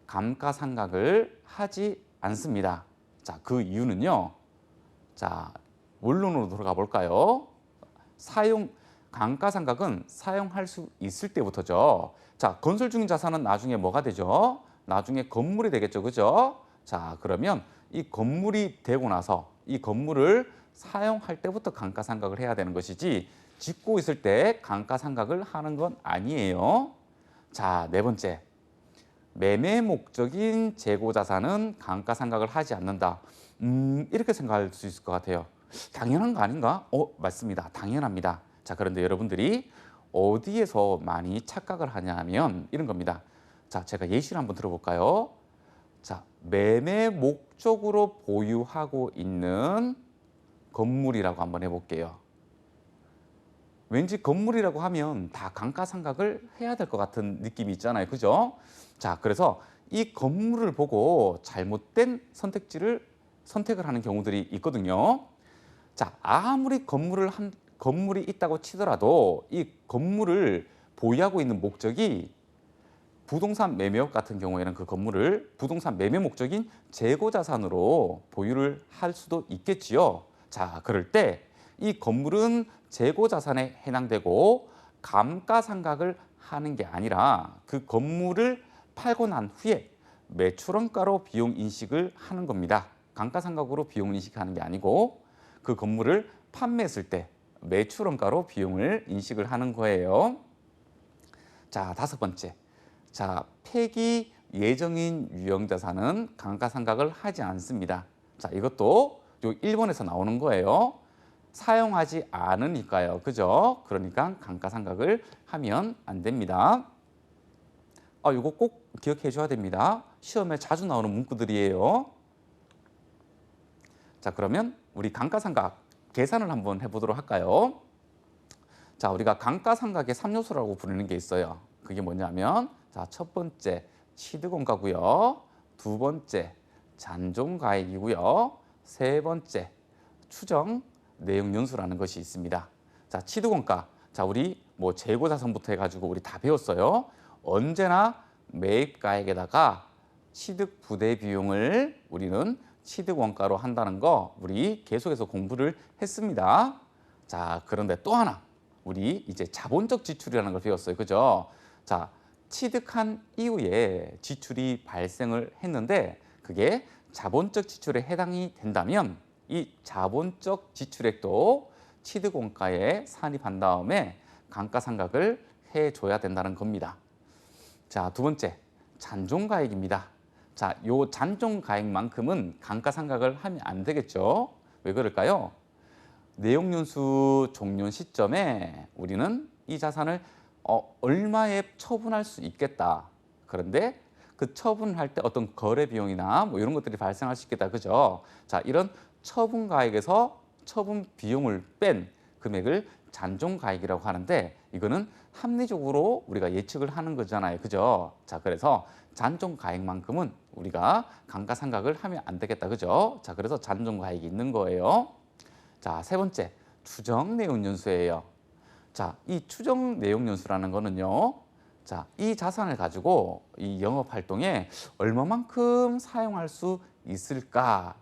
감가상각을 하지 않습니다. 자, 그 이유는요. 자, 원론으로 돌아가 볼까요? 사용 감가상각은 사용할 수 있을 때부터죠. 자, 건설 중인 자산은 나중에 뭐가 되죠? 나중에 건물이 되겠죠. 그죠? 자, 그러면 이 건물이 되고 나서 이 건물을 사용할 때부터 감가상각을 해야 되는 것이지 짓고 있을 때 감가상각을 하는 건 아니에요. 자, 네 번째. 매매 목적인 재고 자산은 감가상각을 하지 않는다. 이렇게 생각할 수 있을 것 같아요. 당연한 거 아닌가? 맞습니다. 당연합니다. 자, 그런데 여러분들이 어디에서 많이 착각을 하냐 하면 이런 겁니다. 자, 제가 예시를 한번 들어볼까요? 자, 매매 목적으로 보유하고 있는 건물이라고 한번 해볼게요. 왠지 건물이라고 하면 다 감가상각을 해야 될 것 같은 느낌이 있잖아요. 그죠? 자, 그래서 이 건물을 보고 잘못된 선택을 하는 경우들이 있거든요. 자, 아무리 건물이 있다고 치더라도 이 건물을 보유하고 있는 목적이 부동산 매매업 같은 경우에는 그 건물을 부동산 매매 목적인 재고 자산으로 보유를 할 수도 있겠지요. 자, 그럴 때 이 건물은 재고 자산에 해당되고 감가상각을 하는 게 아니라 그 건물을 팔고 난 후에 매출원가로 비용 인식을 하는 겁니다. 감가상각으로 비용 인식하는 게 아니고 그 건물을 판매했을 때 매출원가로 비용을 인식을 하는 거예요. 자, 다섯 번째. 자, 폐기 예정인 유형자산은 감가상각을 하지 않습니다. 자, 이것도 요 1번에서 나오는 거예요. 사용하지 않으니까요. 그죠? 그러니까 감가상각을 하면 안 됩니다. 이거 꼭 기억해 줘야 됩니다. 시험에 자주 나오는 문구들이에요. 자, 그러면 우리 감가상각 계산을 한번 해보도록 할까요? 자, 우리가 감가상각의 3요소라고 부르는 게 있어요. 그게 뭐냐면 자, 첫 번째 취득원가고요. 두 번째 잔존가액이고요. 세 번째 추정 내역연수라는 것이 있습니다. 자, 취득원가. 자, 우리 뭐 재고자산부터 해가지고 우리 다 배웠어요. 언제나 매입가액에다가 취득 부대 비용을 우리는 취득원가로 한다는 거 우리 계속해서 공부를 했습니다. 자, 그런데 또 하나 우리 이제 자본적 지출이라는 걸 배웠어요. 그죠? 자, 취득한 이후에 지출이 발생을 했는데 그게 자본적 지출에 해당이 된다면 이 자본적 지출액도 취득원가에 산입한 다음에 감가상각을 해줘야 된다는 겁니다. 자, 두 번째 잔존가액입니다. 자, 요 잔존가액만큼은 감가상각을 하면 안 되겠죠. 왜 그럴까요? 내역연수 종료 시점에 우리는 이 자산을 얼마에 처분할 수 있겠다. 그런데 그 처분할 때 어떤 거래 비용이나 뭐 이런 것들이 발생할 수 있겠다. 그죠? 자, 이런 처분가액에서 처분 비용을 뺀 금액을 잔존가액이라고 하는데 이거는 합리적으로 우리가 예측을 하는 거잖아요. 그죠? 자, 그래서 잔존가액만큼은 우리가 감가상각을 하면 안 되겠다. 그죠? 자, 그래서 잔존가액이 있는 거예요. 자, 세 번째 추정 내역연수예요. 자, 이 추정 내역연수라는 거는요. 자, 이 자산을 가지고 이 영업 활동에 얼마만큼 사용할 수 있을까?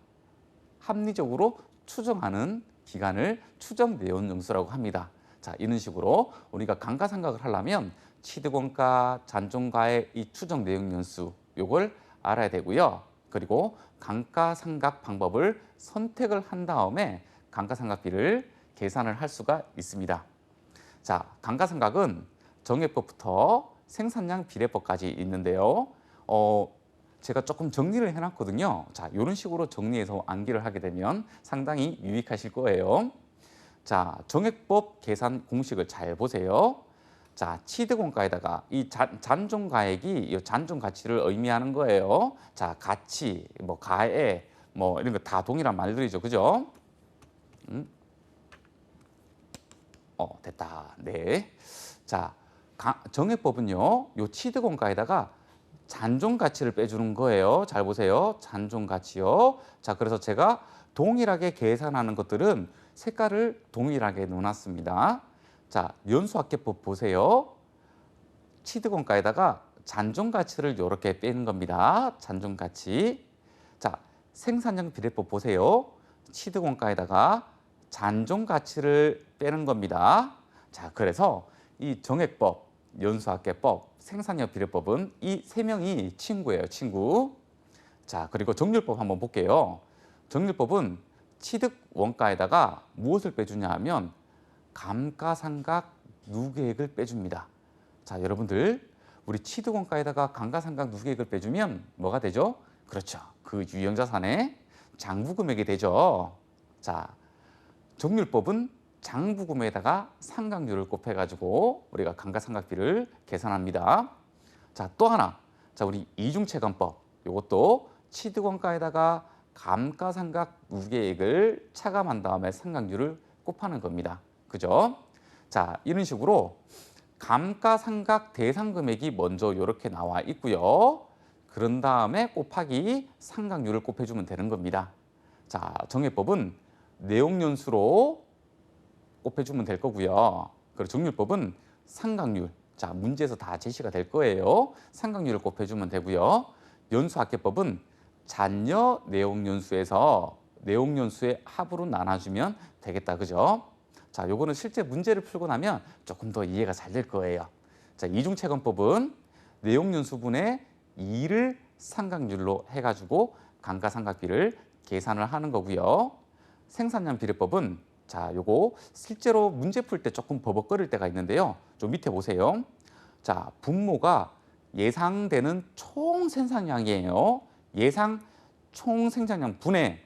합리적으로 추정하는 기간을 추정 내역연수라고 합니다. 자, 이런 식으로 우리가 감가상각을 하려면 취득원가, 잔존가의 이 추정 내역연수 요걸 알아야 되고요. 그리고 감가상각 방법을 선택을 한 다음에 감가상각비를 계산을 할 수가 있습니다. 자, 감가상각은 정액법부터 생산량 비례법까지 있는데요. 제가 조금 정리를 해놨거든요. 자, 이런 식으로 정리해서 암기를 하게 되면 상당히 유익하실 거예요. 자, 정액법 계산 공식을 잘 보세요. 자, 취득원가에다가 이 잔존가액이 이 잔존가치를 의미하는 거예요. 자, 가치, 뭐 가액, 뭐 이런 거 다 동일한 말들이죠, 그죠? 됐다. 네. 자, 정액법은요, 요 취득원가에다가 잔존가치를 빼주는 거예요. 잘 보세요. 잔존가치요. 자, 그래서 제가 동일하게 계산하는 것들은 색깔을 동일하게 놓았습니다. 자, 연수학계법 보세요. 취득원가에다가 잔존가치를 이렇게 빼는 겁니다. 잔존가치. 자, 생산량 비례법 보세요. 취득원가에다가 잔존 가치를 빼는 겁니다. 자, 그래서 이 정액법, 연수학계법, 생산력 비례법은 이 세 명이 친구예요, 친구. 자, 그리고 정률법 한번 볼게요. 정률법은 취득 원가에다가 무엇을 빼주냐 하면 감가상각 누계액을 빼줍니다. 자, 여러분들 우리 취득 원가에다가 감가상각 누계액을 빼주면 뭐가 되죠? 그렇죠. 그 유형자산의 장부금액이 되죠. 자, 정률법은 장부금에다가 상각률을 곱해가지고 우리가 감가상각비를 계산합니다. 자, 또 하나. 자, 우리 이중채권법. 이것도 취득원가에다가 감가상각 누계액을 차감한 다음에 상각률을 곱하는 겁니다. 그죠? 자, 이런 식으로 감가상각 대상 금액이 먼저 이렇게 나와 있고요. 그런 다음에 곱하기 상각률을 곱해주면 되는 겁니다. 자, 정액법은 내용연수로 곱해주면 될 거고요. 그리고 정률법은 상각률. 자, 문제에서 다 제시가 될 거예요. 상각률을 곱해주면 되고요. 연수학계법은 잔여 내용연수에서 내용연수의 합으로 나눠주면 되겠다. 그죠? 자, 요거는 실제 문제를 풀고 나면 조금 더 이해가 잘 될 거예요. 자, 이중채권법은 내용연수분의 2를 상각률로 해가지고 감가상각비를 계산을 하는 거고요. 생산량 비례법은 자, 요거 실제로 문제 풀 때 조금 버벅거릴 때가 있는데요. 좀 밑에 보세요. 자, 분모가 예상되는 총 생산량이에요. 예상 총 생산량 분의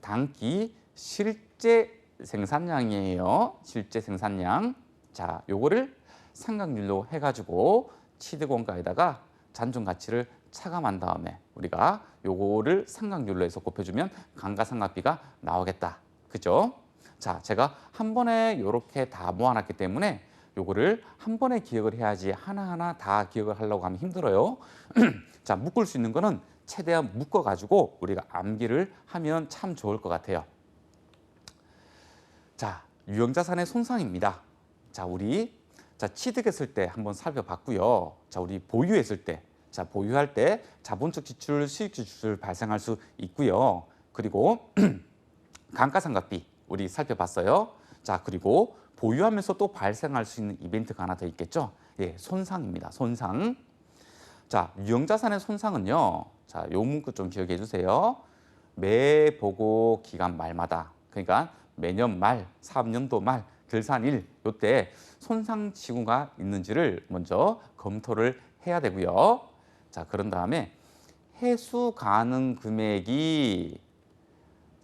당기 실제 생산량이에요. 실제 생산량. 자, 요거를 상각률로 해가지고 취득원가에다가 잔존 가치를 차감한 다음에 우리가 요거를 상각률로 해서 곱해주면 감가상각비가 나오겠다. 그죠? 자, 제가 한 번에 이렇게 다 모아놨기 때문에 요거를 한 번에 기억을 해야지 하나하나 다 기억을 하려고 하면 힘들어요. 자, 묶을 수 있는 거는 최대한 묶어가지고 우리가 암기를 하면 참 좋을 것 같아요. 자, 유형자산의 손상입니다. 자, 우리 취득했을 때 한번 살펴봤고요. 자, 우리 보유했을 때, 자, 보유할 때 자본적 지출, 수익 지출 발생할 수 있고요. 그리고 감가상각비 우리 살펴봤어요. 자, 그리고 보유하면서 또 발생할 수 있는 이벤트가 하나 더 있겠죠. 예, 손상입니다. 손상. 자, 유형자산의 손상은요. 자, 요 문구 좀 기억해 주세요. 매 보고 기간 말마다, 그러니까 매년 말, 사업년도 말, 결산일 요때 손상 징후가 있는지를 먼저 검토를 해야 되고요. 자, 그런 다음에 해수 가능 금액이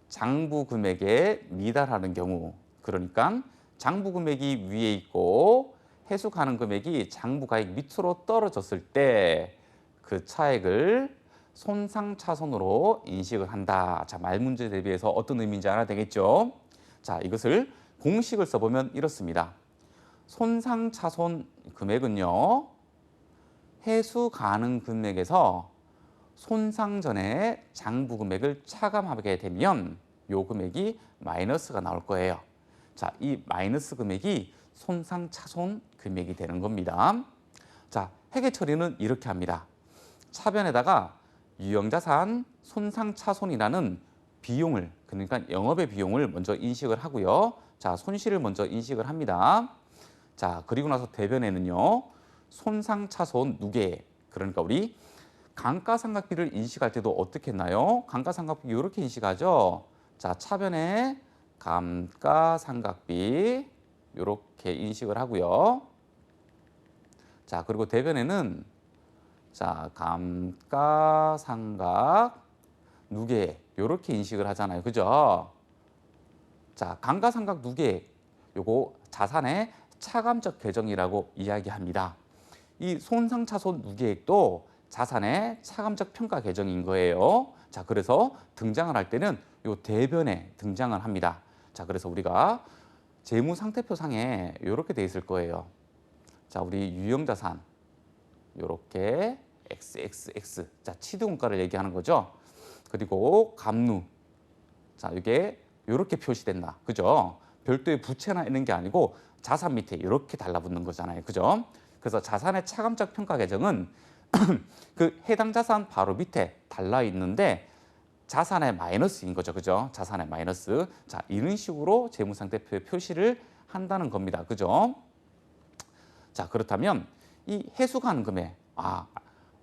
장부 금액에 미달하는 경우, 그러니까 장부 금액이 위에 있고 해수 가능 금액이 장부 가액 밑으로 떨어졌을 때 그 차액을 손상차손으로 인식을 한다. 자, 말문제 대비해서 어떤 의미인지 알아야 되겠죠? 자, 이것을 공식을 써보면 이렇습니다. 손상차손 금액은요, 해수 가능 금액에서 손상 전에 장부 금액을 차감하게 되면 요 금액이 마이너스가 나올 거예요. 자, 이 마이너스 금액이 손상차손 금액이 되는 겁니다. 자, 회계 처리는 이렇게 합니다. 차변에다가 유형자산 손상차손이라는 비용을, 그러니까 영업의 비용을 먼저 인식을 하고요. 자, 손실을 먼저 인식을 합니다. 자, 그리고 나서 대변에는요, 손상차손 누계, 그러니까 우리 감가상각비를 인식할 때도 어떻게 했나요? 감가상각비 이렇게 인식하죠. 자, 차변에 감가상각비 이렇게 인식을 하고요. 자, 그리고 대변에는 자, 감가상각 누계 이렇게 인식을 하잖아요. 그죠? 자, 감가상각 누계 요거 자산의 차감적 계정이라고 이야기합니다. 이 손상차손 누계액도 자산의 차감적 평가 계정인 거예요. 자, 그래서 등장을 할 때는 요 대변에 등장을 합니다. 자, 그래서 우리가 재무상태표상에 이렇게 돼 있을 거예요. 자, 우리 유형자산 이렇게 XXX. 자, 취득원가를 얘기하는 거죠. 그리고 감루. 자, 이게 이렇게 표시된다. 그죠? 별도의 부채나 있는 게 아니고 자산 밑에 이렇게 달라붙는 거잖아요. 그죠? 그래서 자산의 차감적 평가 계정은 그 해당 자산 바로 밑에 달라 있는데 자산의 마이너스인 거죠. 그죠? 자산의 마이너스. 자, 이런 식으로 재무상태표에 표시를 한다는 겁니다. 그죠? 자, 그렇다면 이 해수가능 금액,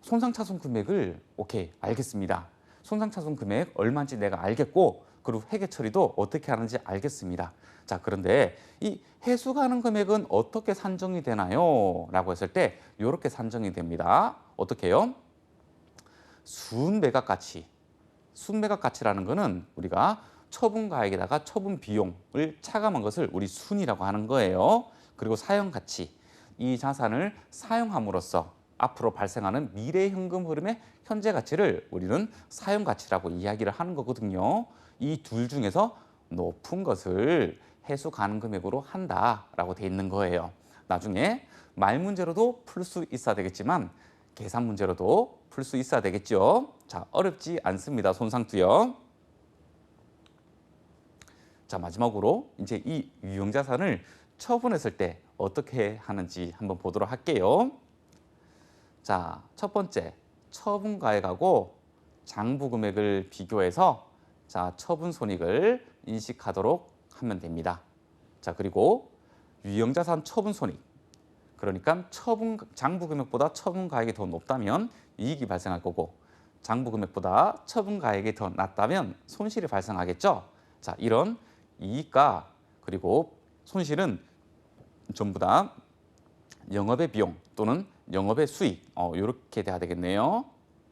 손상차손 금액을 오케이, 알겠습니다. 손상차손 금액 얼마인지 내가 알겠고, 그리고 회계 처리도 어떻게 하는지 알겠습니다. 자, 그런데 이 해수가능 금액은 어떻게 산정이 되나요? 라고 했을 때 이렇게 산정이 됩니다. 어떻게 해요? 순매각가치. 순매각가치라는 거는 우리가 처분가액에다가 처분 비용을 차감한 것을 우리 순이라고 하는 거예요. 그리고 사용가치. 이 자산을 사용함으로써 앞으로 발생하는 미래 현금 흐름의 현재 가치를 우리는 사용 가치라고 이야기를 하는 거거든요. 이 둘 중에서 높은 것을 해수 가능 금액으로 한다라고 돼 있는 거예요. 나중에 말 문제로도 풀 수 있어야 되겠지만 계산 문제로도 풀 수 있어야 되겠죠. 자, 어렵지 않습니다. 손상투영. 자, 마지막으로 이제 이 유형자산을 처분했을 때 어떻게 하는지 한번 보도록 할게요. 자, 첫 번째, 처분가액하고 장부 금액을 비교해서 자, 처분 손익을 인식하도록 하면 됩니다. 자, 그리고 유형자산 처분 손익. 그러니까 장부 금액보다 처분가액이 더 높다면 이익이 발생할 거고, 장부 금액보다 처분가액이 더 낮다면 손실이 발생하겠죠. 자, 이런 이익과 그리고 손실은 전부 다 영업의 비용 또는 영업의 수익, 이렇게 돼야 되겠네요.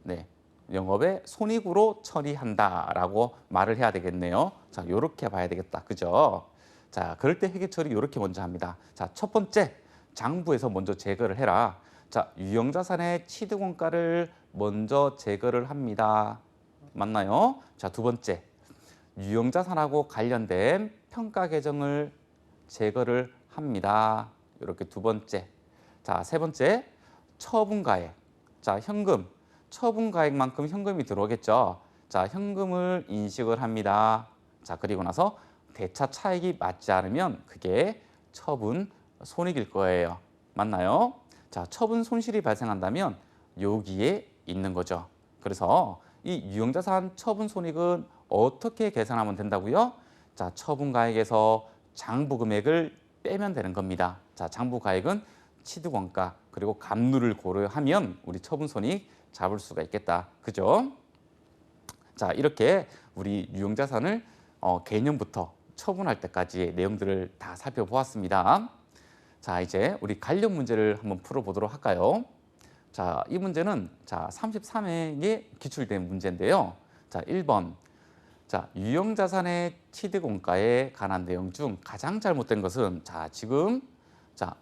네, 영업의 손익으로 처리한다라고 말을 해야 되겠네요. 자, 이렇게 봐야 되겠다, 그죠? 자, 그럴 때 회계 처리 이렇게 먼저 합니다. 자, 첫 번째, 장부에서 먼저 제거를 해라. 자, 유형자산의 취득원가를 먼저 제거를 합니다. 맞나요? 자, 두 번째, 유형자산하고 관련된 평가 계정을 제거를 합니다. 이렇게 두 번째. 자, 세 번째, 처분가액. 자, 현금. 처분가액만큼 현금이 들어오겠죠. 자, 현금을 인식을 합니다. 자, 그리고 나서 대차 차익이 맞지 않으면 그게 처분 손익일 거예요. 맞나요? 자, 처분 손실이 발생한다면 여기에 있는 거죠. 그래서 이 유형자산 처분 손익은 어떻게 계산하면 된다고요? 자, 처분가액에서 장부 금액을 빼면 되는 겁니다. 자, 장부 가액은 취득원가 그리고 감루를 고려하면 우리 처분 손익 잡을 수가 있겠다. 그죠? 자, 이렇게 우리 유형자산을 개념부터 처분할 때까지의 내용들을 다 살펴보았습니다. 자, 이제 우리 관련 문제를 한번 풀어보도록 할까요? 자, 이 문제는 자, 33회에 기출된 문제인데요. 자, 1번. 자, 유형자산의 취득원가에 관한 내용 중 가장 잘못된 것은 자, 지금 자,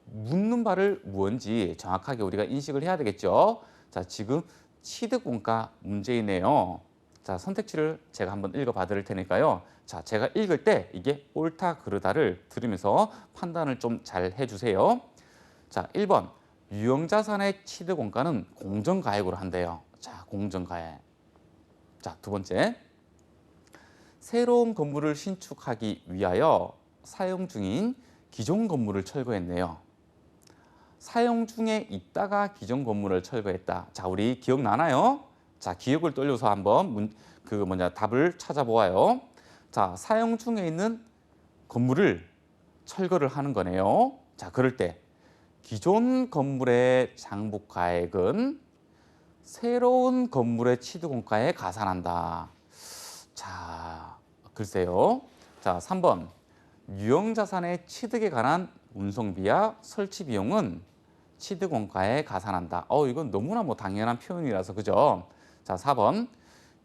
묻는 바를 무언지 정확하게 우리가 인식을 해야 되겠죠. 자, 지금 취득원가 문제이네요. 자, 선택지를 제가 한번 읽어봐 드릴 테니까요. 자, 제가 읽을 때 이게 옳다 그르다를 들으면서 판단을 좀 잘 해주세요. 자, 1번. 유형자산의 취득원가는 공정가액으로 한대요. 자, 공정가액. 자, 두 번째. 새로운 건물을 신축하기 위하여 사용 중인 기존 건물을 철거했네요. 사용 중에 있다가 기존 건물을 철거했다. 자, 우리 기억나나요? 자, 기억을 돌려서 한번 답을 찾아보아요. 자, 사용 중에 있는 건물을 철거를 하는 거네요. 자, 그럴 때 기존 건물의 장부가액은 새로운 건물의 취득원가에 가산한다. 자, 글쎄요. 자, 3번. 유형자산의 취득에 관한 운송비와 설치 비용은 취득원가에 가산한다. 이건 너무나 당연한 표현이라서 그죠? 자, 4번.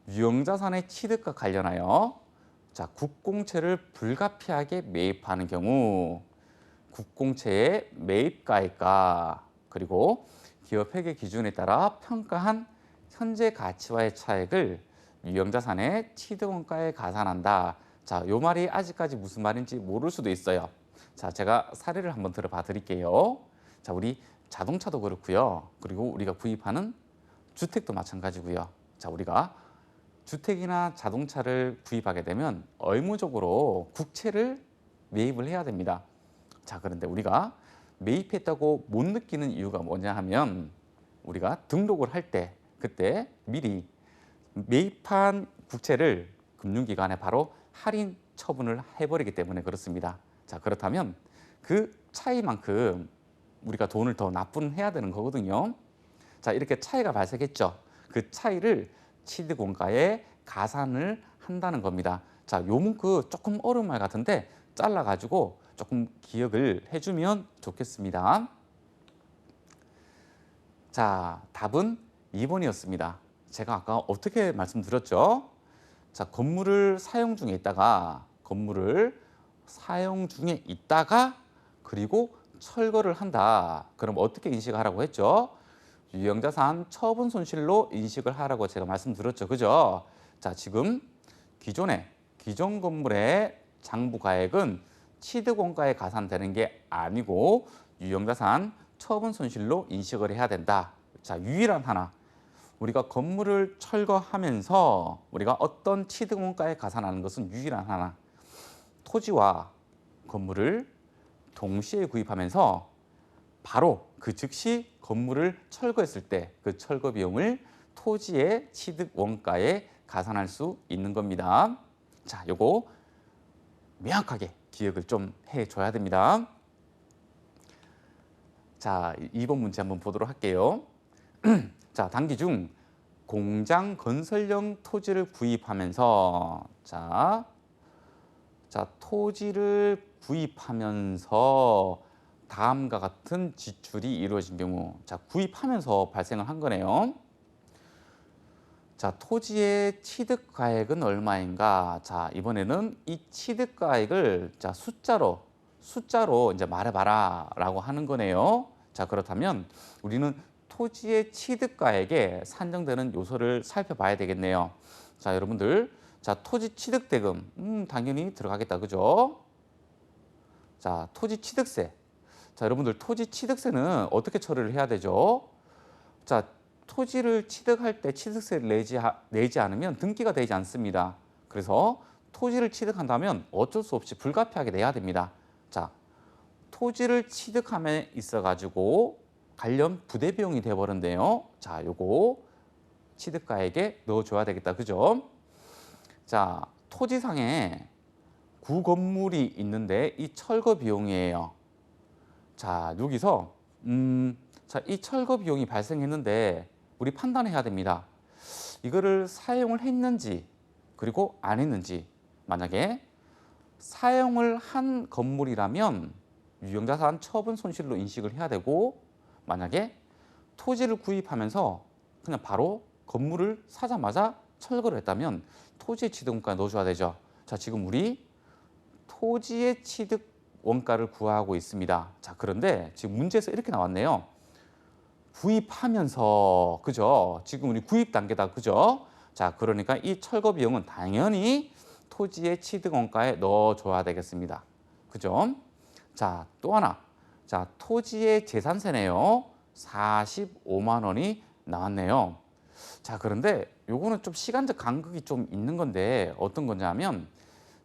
유형자산의 취득과 관련하여 자, 국공채를 불가피하게 매입하는 경우 국공채의 매입가액과 그리고 기업 회계 기준에 따라 평가한 현재 가치와의 차액을 유형자산의 취득원가에 가산한다. 자, 요 말이 아직까지 무슨 말인지 모를 수도 있어요. 자, 제가 사례를 한번 들어봐 드릴게요. 자, 우리 자동차도 그렇고요. 그리고 우리가 구입하는 주택도 마찬가지고요. 자, 우리가 주택이나 자동차를 구입하게 되면 의무적으로 국채를 매입을 해야 됩니다. 자, 그런데 우리가 매입했다고 못 느끼는 이유가 뭐냐 하면 우리가 등록을 할 때 그때 미리 매입한 국채를 금융기관에 바로 할인 처분을 해버리기 때문에 그렇습니다. 자, 그렇다면 그 차이만큼 우리가 돈을 더 납부해야 되는 거거든요. 자, 이렇게 차이가 발생했죠. 그 차이를 취득원가에 가산을 한다는 겁니다. 자, 요 문구 조금 어려운 말 같은데 잘라가지고 조금 기억을 해주면 좋겠습니다. 자, 답은 2번이었습니다. 제가 아까 어떻게 말씀드렸죠? 자, 건물을 사용 중에 있다가 그리고 철거를 한다. 그럼 어떻게 인식하라고 했죠? 유형자산 처분 손실로 인식을 하라고 제가 말씀드렸죠. 그죠? 자, 지금 기존 건물의 장부가액은 취득원가에 가산되는 게 아니고 유형자산 처분 손실로 인식을 해야 된다. 자, 유일한 하나. 우리가 건물을 철거하면서 우리가 어떤 취득원가에 가산하는 것은 유일한 하나. 토지와 건물을 동시에 구입하면서 바로 그 즉시 건물을 철거했을 때 그 철거 비용을 토지의 취득 원가에 가산할 수 있는 겁니다. 자, 요거 명확하게 기억을 좀 해줘야 됩니다. 자, 2번 문제 한번 보도록 할게요. 자, 단기 중 공장 건설용 토지를 구입하면서 토지를 구입하면서 다음과 같은 지출이 이루어진 경우, 자, 구입하면서 발생을 한 거네요. 자, 토지의 취득가액은 얼마인가? 자, 이번에는 이 취득가액을 자, 숫자로 이제 말해봐라라고 하는 거네요. 자, 그렇다면 우리는 토지의 취득가액에 산정되는 요소를 살펴봐야 되겠네요. 자, 여러분들, 자, 토지 취득대금, 당연히 들어가겠다, 그죠? 자, 토지 취득세. 자, 여러분들 토지 취득세는 어떻게 처리를 해야 되죠? 자, 토지를 취득할 때 취득세를 내지 않으면 등기가 되지 않습니다. 그래서 토지를 취득한다면 어쩔 수 없이 불가피하게 내야 됩니다. 자, 토지를 취득함에 있어 가지고 관련 부대 비용이 돼 버렸네요. 자, 요거 취득가액에 넣어줘야 되겠다, 그죠? 자, 토지상에 구건물이 있는데 이 철거 비용이에요. 자, 여기서 자, 이 철거 비용이 발생했는데 우리 판단해야 됩니다. 이거를 사용을 했는지 그리고 안 했는지. 만약에 사용을 한 건물이라면 유형자산 처분 손실로 인식을 해야 되고, 만약에 토지를 구입하면서 그냥 바로 건물을 사자마자 철거를 했다면 토지의 취득원가 넣어줘야 되죠. 자, 지금 우리 토지의 취득 원가를 구하고 있습니다. 자, 그런데 지금 문제에서 이렇게 나왔네요. 구입하면서, 그죠? 지금 우리 구입 단계다, 그죠? 자, 그러니까 이 철거 비용은 당연히 토지의 취득 원가에 넣어줘야 되겠습니다. 그죠? 자, 또 하나. 자, 토지의 재산세네요. 45만 원이 나왔네요. 자, 그런데 요거는 좀 시간적 간극이 좀 있는 건데 어떤 거냐면,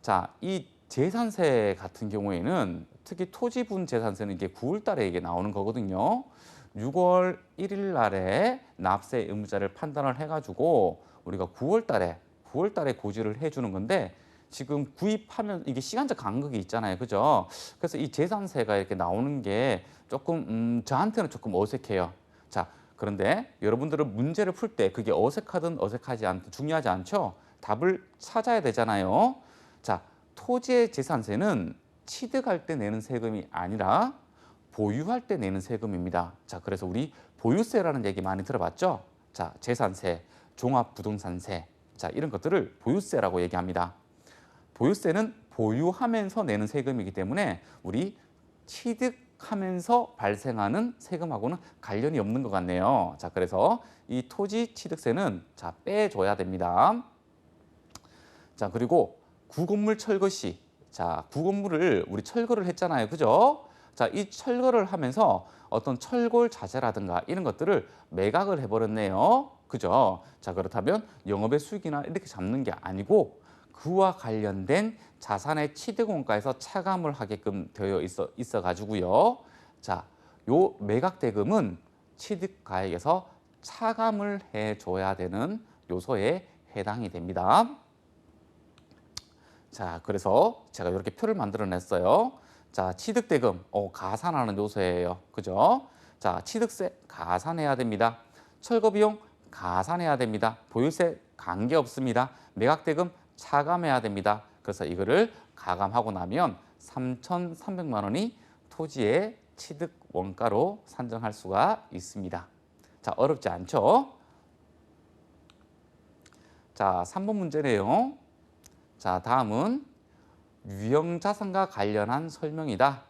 자, 이 재산세 같은 경우에는 특히 토지분 재산세는 이게 9월 달에 이게 나오는 거거든요. 6월 1일 날에 납세 의무자를 판단을 해가지고 우리가 9월 달에 고지를 해주는 건데, 지금 구입하면 이게 시간적 간극이 있잖아요, 그죠? 그래서 이 재산세가 이렇게 나오는 게 조금 저한테는 조금 어색해요. 자, 그런데 여러분들은 문제를 풀 때 그게 어색하든 어색하지 않든 중요하지 않죠? 답을 찾아야 되잖아요. 자, 토지의 재산세는 취득할 때 내는 세금이 아니라 보유할 때 내는 세금입니다. 자, 그래서 우리 보유세라는 얘기 많이 들어봤죠? 자, 재산세, 종합부동산세, 자, 이런 것들을 보유세라고 얘기합니다. 보유세는 보유하면서 내는 세금이기 때문에 우리 취득하면서 발생하는 세금하고는 관련이 없는 것 같네요. 자, 그래서 이 토지 취득세는 자, 빼줘야 됩니다. 자, 그리고 구건물 철거 시, 자, 구건물을 우리 철거를 했잖아요, 그죠? 자, 이 철거를 하면서 어떤 철골 자재라든가 이런 것들을 매각을 해버렸네요, 그죠? 자, 그렇다면 영업의 수익이나 이렇게 잡는 게 아니고 그와 관련된 자산의 취득원가에서 차감을 하게끔 되어 있어 가지고요. 자, 요 매각 대금은 취득가액에서 차감을 해줘야 되는 요소에 해당이 됩니다. 자, 그래서 제가 이렇게 표를 만들어 냈어요. 자, 취득대금, 가산하는 요소예요. 그죠? 자, 취득세 가산해야 됩니다. 철거비용 가산해야 됩니다. 보유세 관계없습니다. 매각대금 차감해야 됩니다. 그래서 이거를 가감하고 나면 3,300만 원이 토지의 취득 원가로 산정할 수가 있습니다. 자, 어렵지 않죠? 자, 3번 문제네요. 자, 다음은 유형자산과 관련한 설명이다.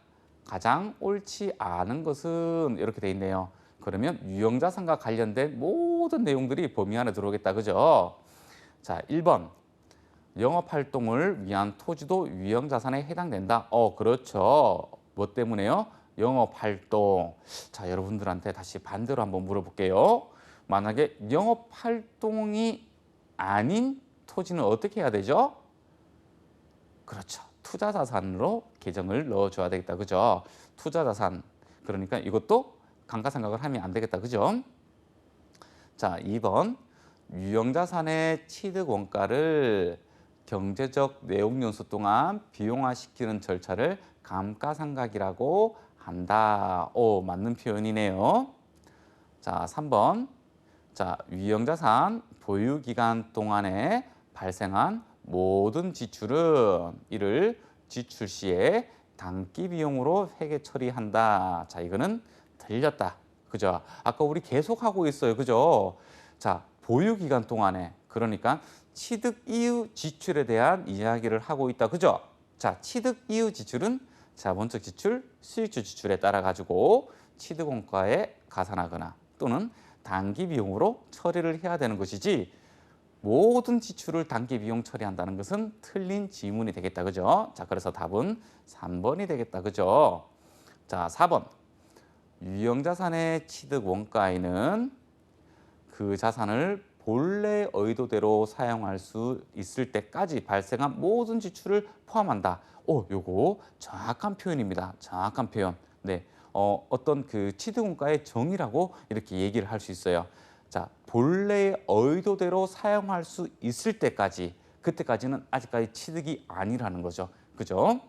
가장 옳지 않은 것은 이렇게 돼 있네요. 그러면 유형자산과 관련된 모든 내용들이 범위 안에 들어오겠다. 그죠? 자, 1번. 영업활동을 위한 토지도 유형자산에 해당된다. 그렇죠. 뭐 때문에요? 영업활동. 자, 여러분들한테 다시 반대로 한번 물어볼게요. 만약에 영업활동이 아닌 토지는 어떻게 해야 되죠? 그렇죠. 투자자산으로 계정을 넣어줘야 되겠다. 그죠? 투자자산. 그러니까 이것도 감가상각을 하면 안 되겠다. 그죠? 자, 2번. 유형자산의 취득 원가를 경제적 내용 연수 동안 비용화시키는 절차를 감가상각이라고 한다. 맞는 표현이네요. 자, 3번. 자, 유형자산 보유 기간 동안에 발생한 모든 지출은 이를 지출 시에 당기 비용으로 회계 처리한다. 자, 이거는 틀렸다. 그죠? 아까 우리 계속 하고 있어요. 그죠? 자, 보유 기간 동안에 그러니까 취득 이후 지출에 대한 이야기를 하고 있다. 그죠? 자, 취득 이후 지출은 자본적 지출, 수익주 지출에 따라 가지고 취득 원가에 가산하거나 또는 단기 비용으로 처리를 해야 되는 것이지 모든 지출을 단기 비용 처리한다는 것은 틀린 지문이 되겠다. 그죠? 자, 그래서 답은 3번이 되겠다. 그죠? 자, 4번. 유형자산의 취득 원가에는 그 자산을 본래 의도대로 사용할 수 있을 때까지 발생한 모든 지출을 포함한다. 요거 정확한 표현입니다. 정확한 표현. 네, 어떤 그 취득 원가의 정의라고 이렇게 얘기를 할 수 있어요. 자, 본래의 의도대로 사용할 수 있을 때까지, 그때까지는 아직까지 취득이 아니라는 거죠. 그죠?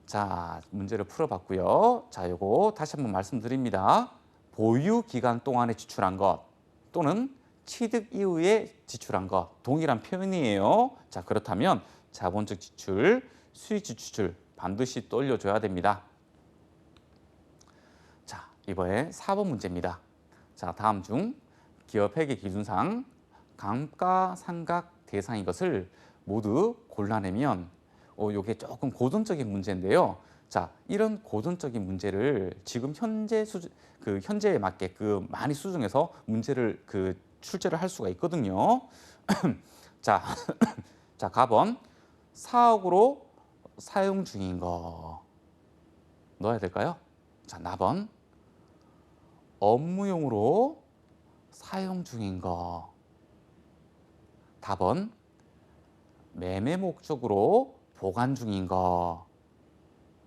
자, 문제를 풀어봤고요. 자, 요거 다시 한번 말씀드립니다. 보유 기간 동안에 지출한 것 또는 취득 이후에 지출한 것 동일한 표현이에요. 자, 그렇다면 자본적 지출, 수익주 지출 반드시 또 올려줘야 됩니다. 자, 이번에 4번 문제입니다. 자, 다음 중 기업회계 기준상 감가상각 대상인 것을 모두 골라내면 요게 조금 고전적인 문제인데요. 자, 이런 고전적인 문제를 지금 현재 현재에 맞게끔 많이 수정해서 문제를 출제를 할 수가 있거든요. 자, 자, 가번 사옥으로 사용 중인 거 넣어야 될까요? 자, 나번 업무용으로 사용 중인 거. 답은 매매 목적으로 보관 중인 거.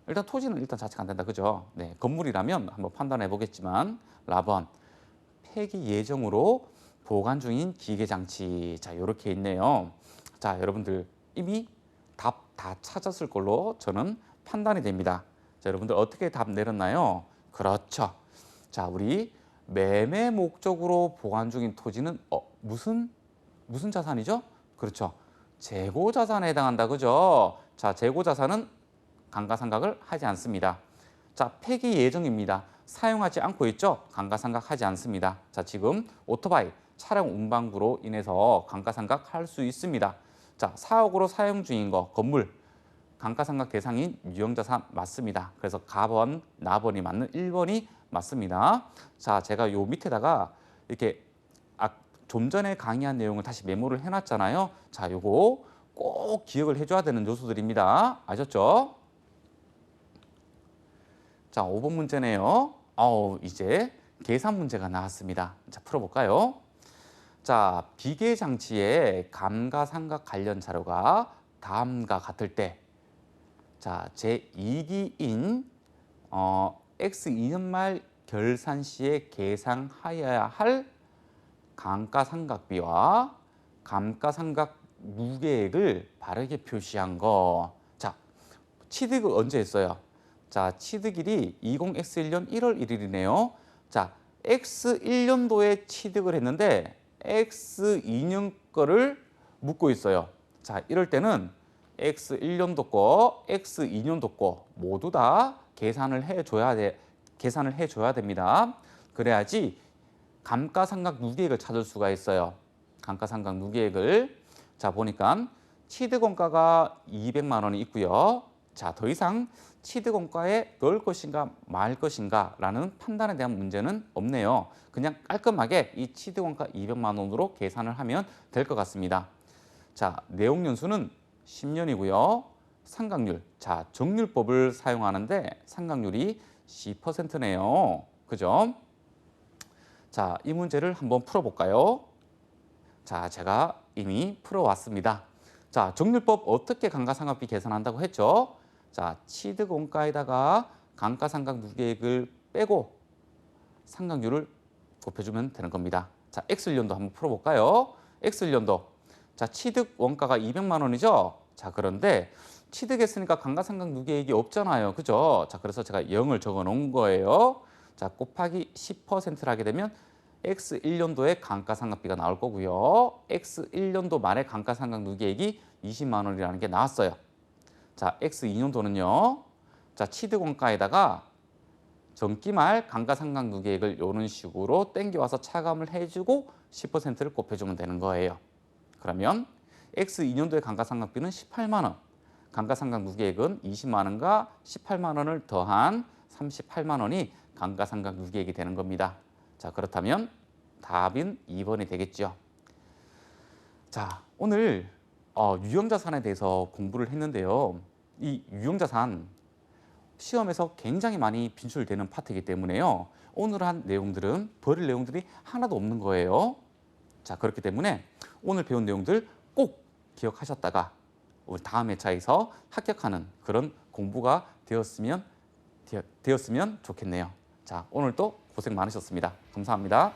일단 토지는 일단 자체가 안 된다. 그죠? 네, 건물이라면 한번 판단해 보겠지만 라번 폐기 예정으로 보관 중인 기계장치. 자, 이렇게 있네요. 자, 여러분들 이미 답 다 찾았을 걸로 저는 판단이 됩니다. 자, 여러분들 어떻게 답 내렸나요? 그렇죠. 자, 우리 매매 목적으로 보관 중인 토지는 무슨 자산이죠? 그렇죠. 재고 자산에 해당한다. 그죠? 자, 재고 자산은 감가상각을 하지 않습니다. 자, 폐기 예정입니다. 사용하지 않고 있죠? 감가상각하지 않습니다. 자, 지금 오토바이 차량 운반구로 인해서 감가상각 할 수 있습니다. 자, 사옥으로 사용 중인 거 건물 감가상각 대상인 유형자산 맞습니다. 그래서 가번, 나번이 맞는 1번이 맞습니다. 자, 제가 요 밑에다가 이렇게 좀 전에 강의한 내용을 다시 메모를 해놨잖아요. 자, 요거 꼭 기억을 해줘야 되는 요소들입니다. 아셨죠? 자, 5번 문제네요. 이제 계산 문제가 나왔습니다. 자, 풀어볼까요? 자, 비계장치의 감가상각 관련 자료가 다음과 같을 때 자, 제2기인 X2년 말 결산 시에 계상하여야 할 감가상각비와 감가상각 무계액을 바르게 표시한 거. 자, 취득을 언제 했어요? 자, 취득일이 20X1년 1월 1일이네요. 자, X1년도에 취득을 했는데 X2년 거를 묻고 있어요. 자, 이럴 때는 X1년도 거, X2년도 거 모두 다 계산을 해줘야 됩니다. 그래야지 감가상각 누계액을 찾을 수가 있어요. 감가상각 누계액을. 자, 보니까 취득원가가 200만 원이 있고요. 자, 더 이상 취득원가에 넣을 것인가 말 것인가 라는 판단에 대한 문제는 없네요. 그냥 깔끔하게 이 취득원가 200만 원으로 계산을 하면 될 것 같습니다. 자, 내용연수는 10년이고요. 상각률, 자, 정률법을 사용하는데 상각률이 10%네요. 그죠? 자, 이 문제를 한번 풀어볼까요? 자, 제가 이미 풀어왔습니다. 자, 정률법 어떻게 감가상각비 계산한다고 했죠? 자, 취득원가에다가 감가상각 누계액을 빼고 상각률을 곱해주면 되는 겁니다. 자, X년도 한번 풀어볼까요? X년도. 자, 취득원가가 200만 원이죠? 자, 그런데 취득했으니까 감가상각 누계액이 없잖아요. 그죠? 자, 그래서 제가 0을 적어 놓은 거예요. 자, 곱하기 10%를 하게 되면 X1년도에 감가상각비가 나올 거고요. X1년도 말에 감가상각 누계액이 20만 원이라는 게 나왔어요. 자, X2년도는요. 자, 취득원가에다가 전기말 감가상각 누계액을 이런 식으로 땡겨와서 차감을 해주고 10%를 곱해주면 되는 거예요. 그러면 X2년도의 감가상각비는 18만 원, 감가상각 누계액은 20만 원과 18만 원을 더한 38만 원이 감가상각 누계액이 되는 겁니다. 자, 그렇다면 답인 2번이 되겠죠. 자, 오늘 유형자산에 대해서 공부를 했는데요. 이 유형자산 시험에서 굉장히 많이 빈출되는 파트이기 때문에요. 오늘 한 내용들은 버릴 내용들이 하나도 없는 거예요. 자, 그렇기 때문에 오늘 배운 내용들 꼭 기억하셨다가 우리 다음 회차에서 합격하는 그런 공부가 되었으면 좋겠네요. 자, 오늘도 고생 많으셨습니다. 감사합니다.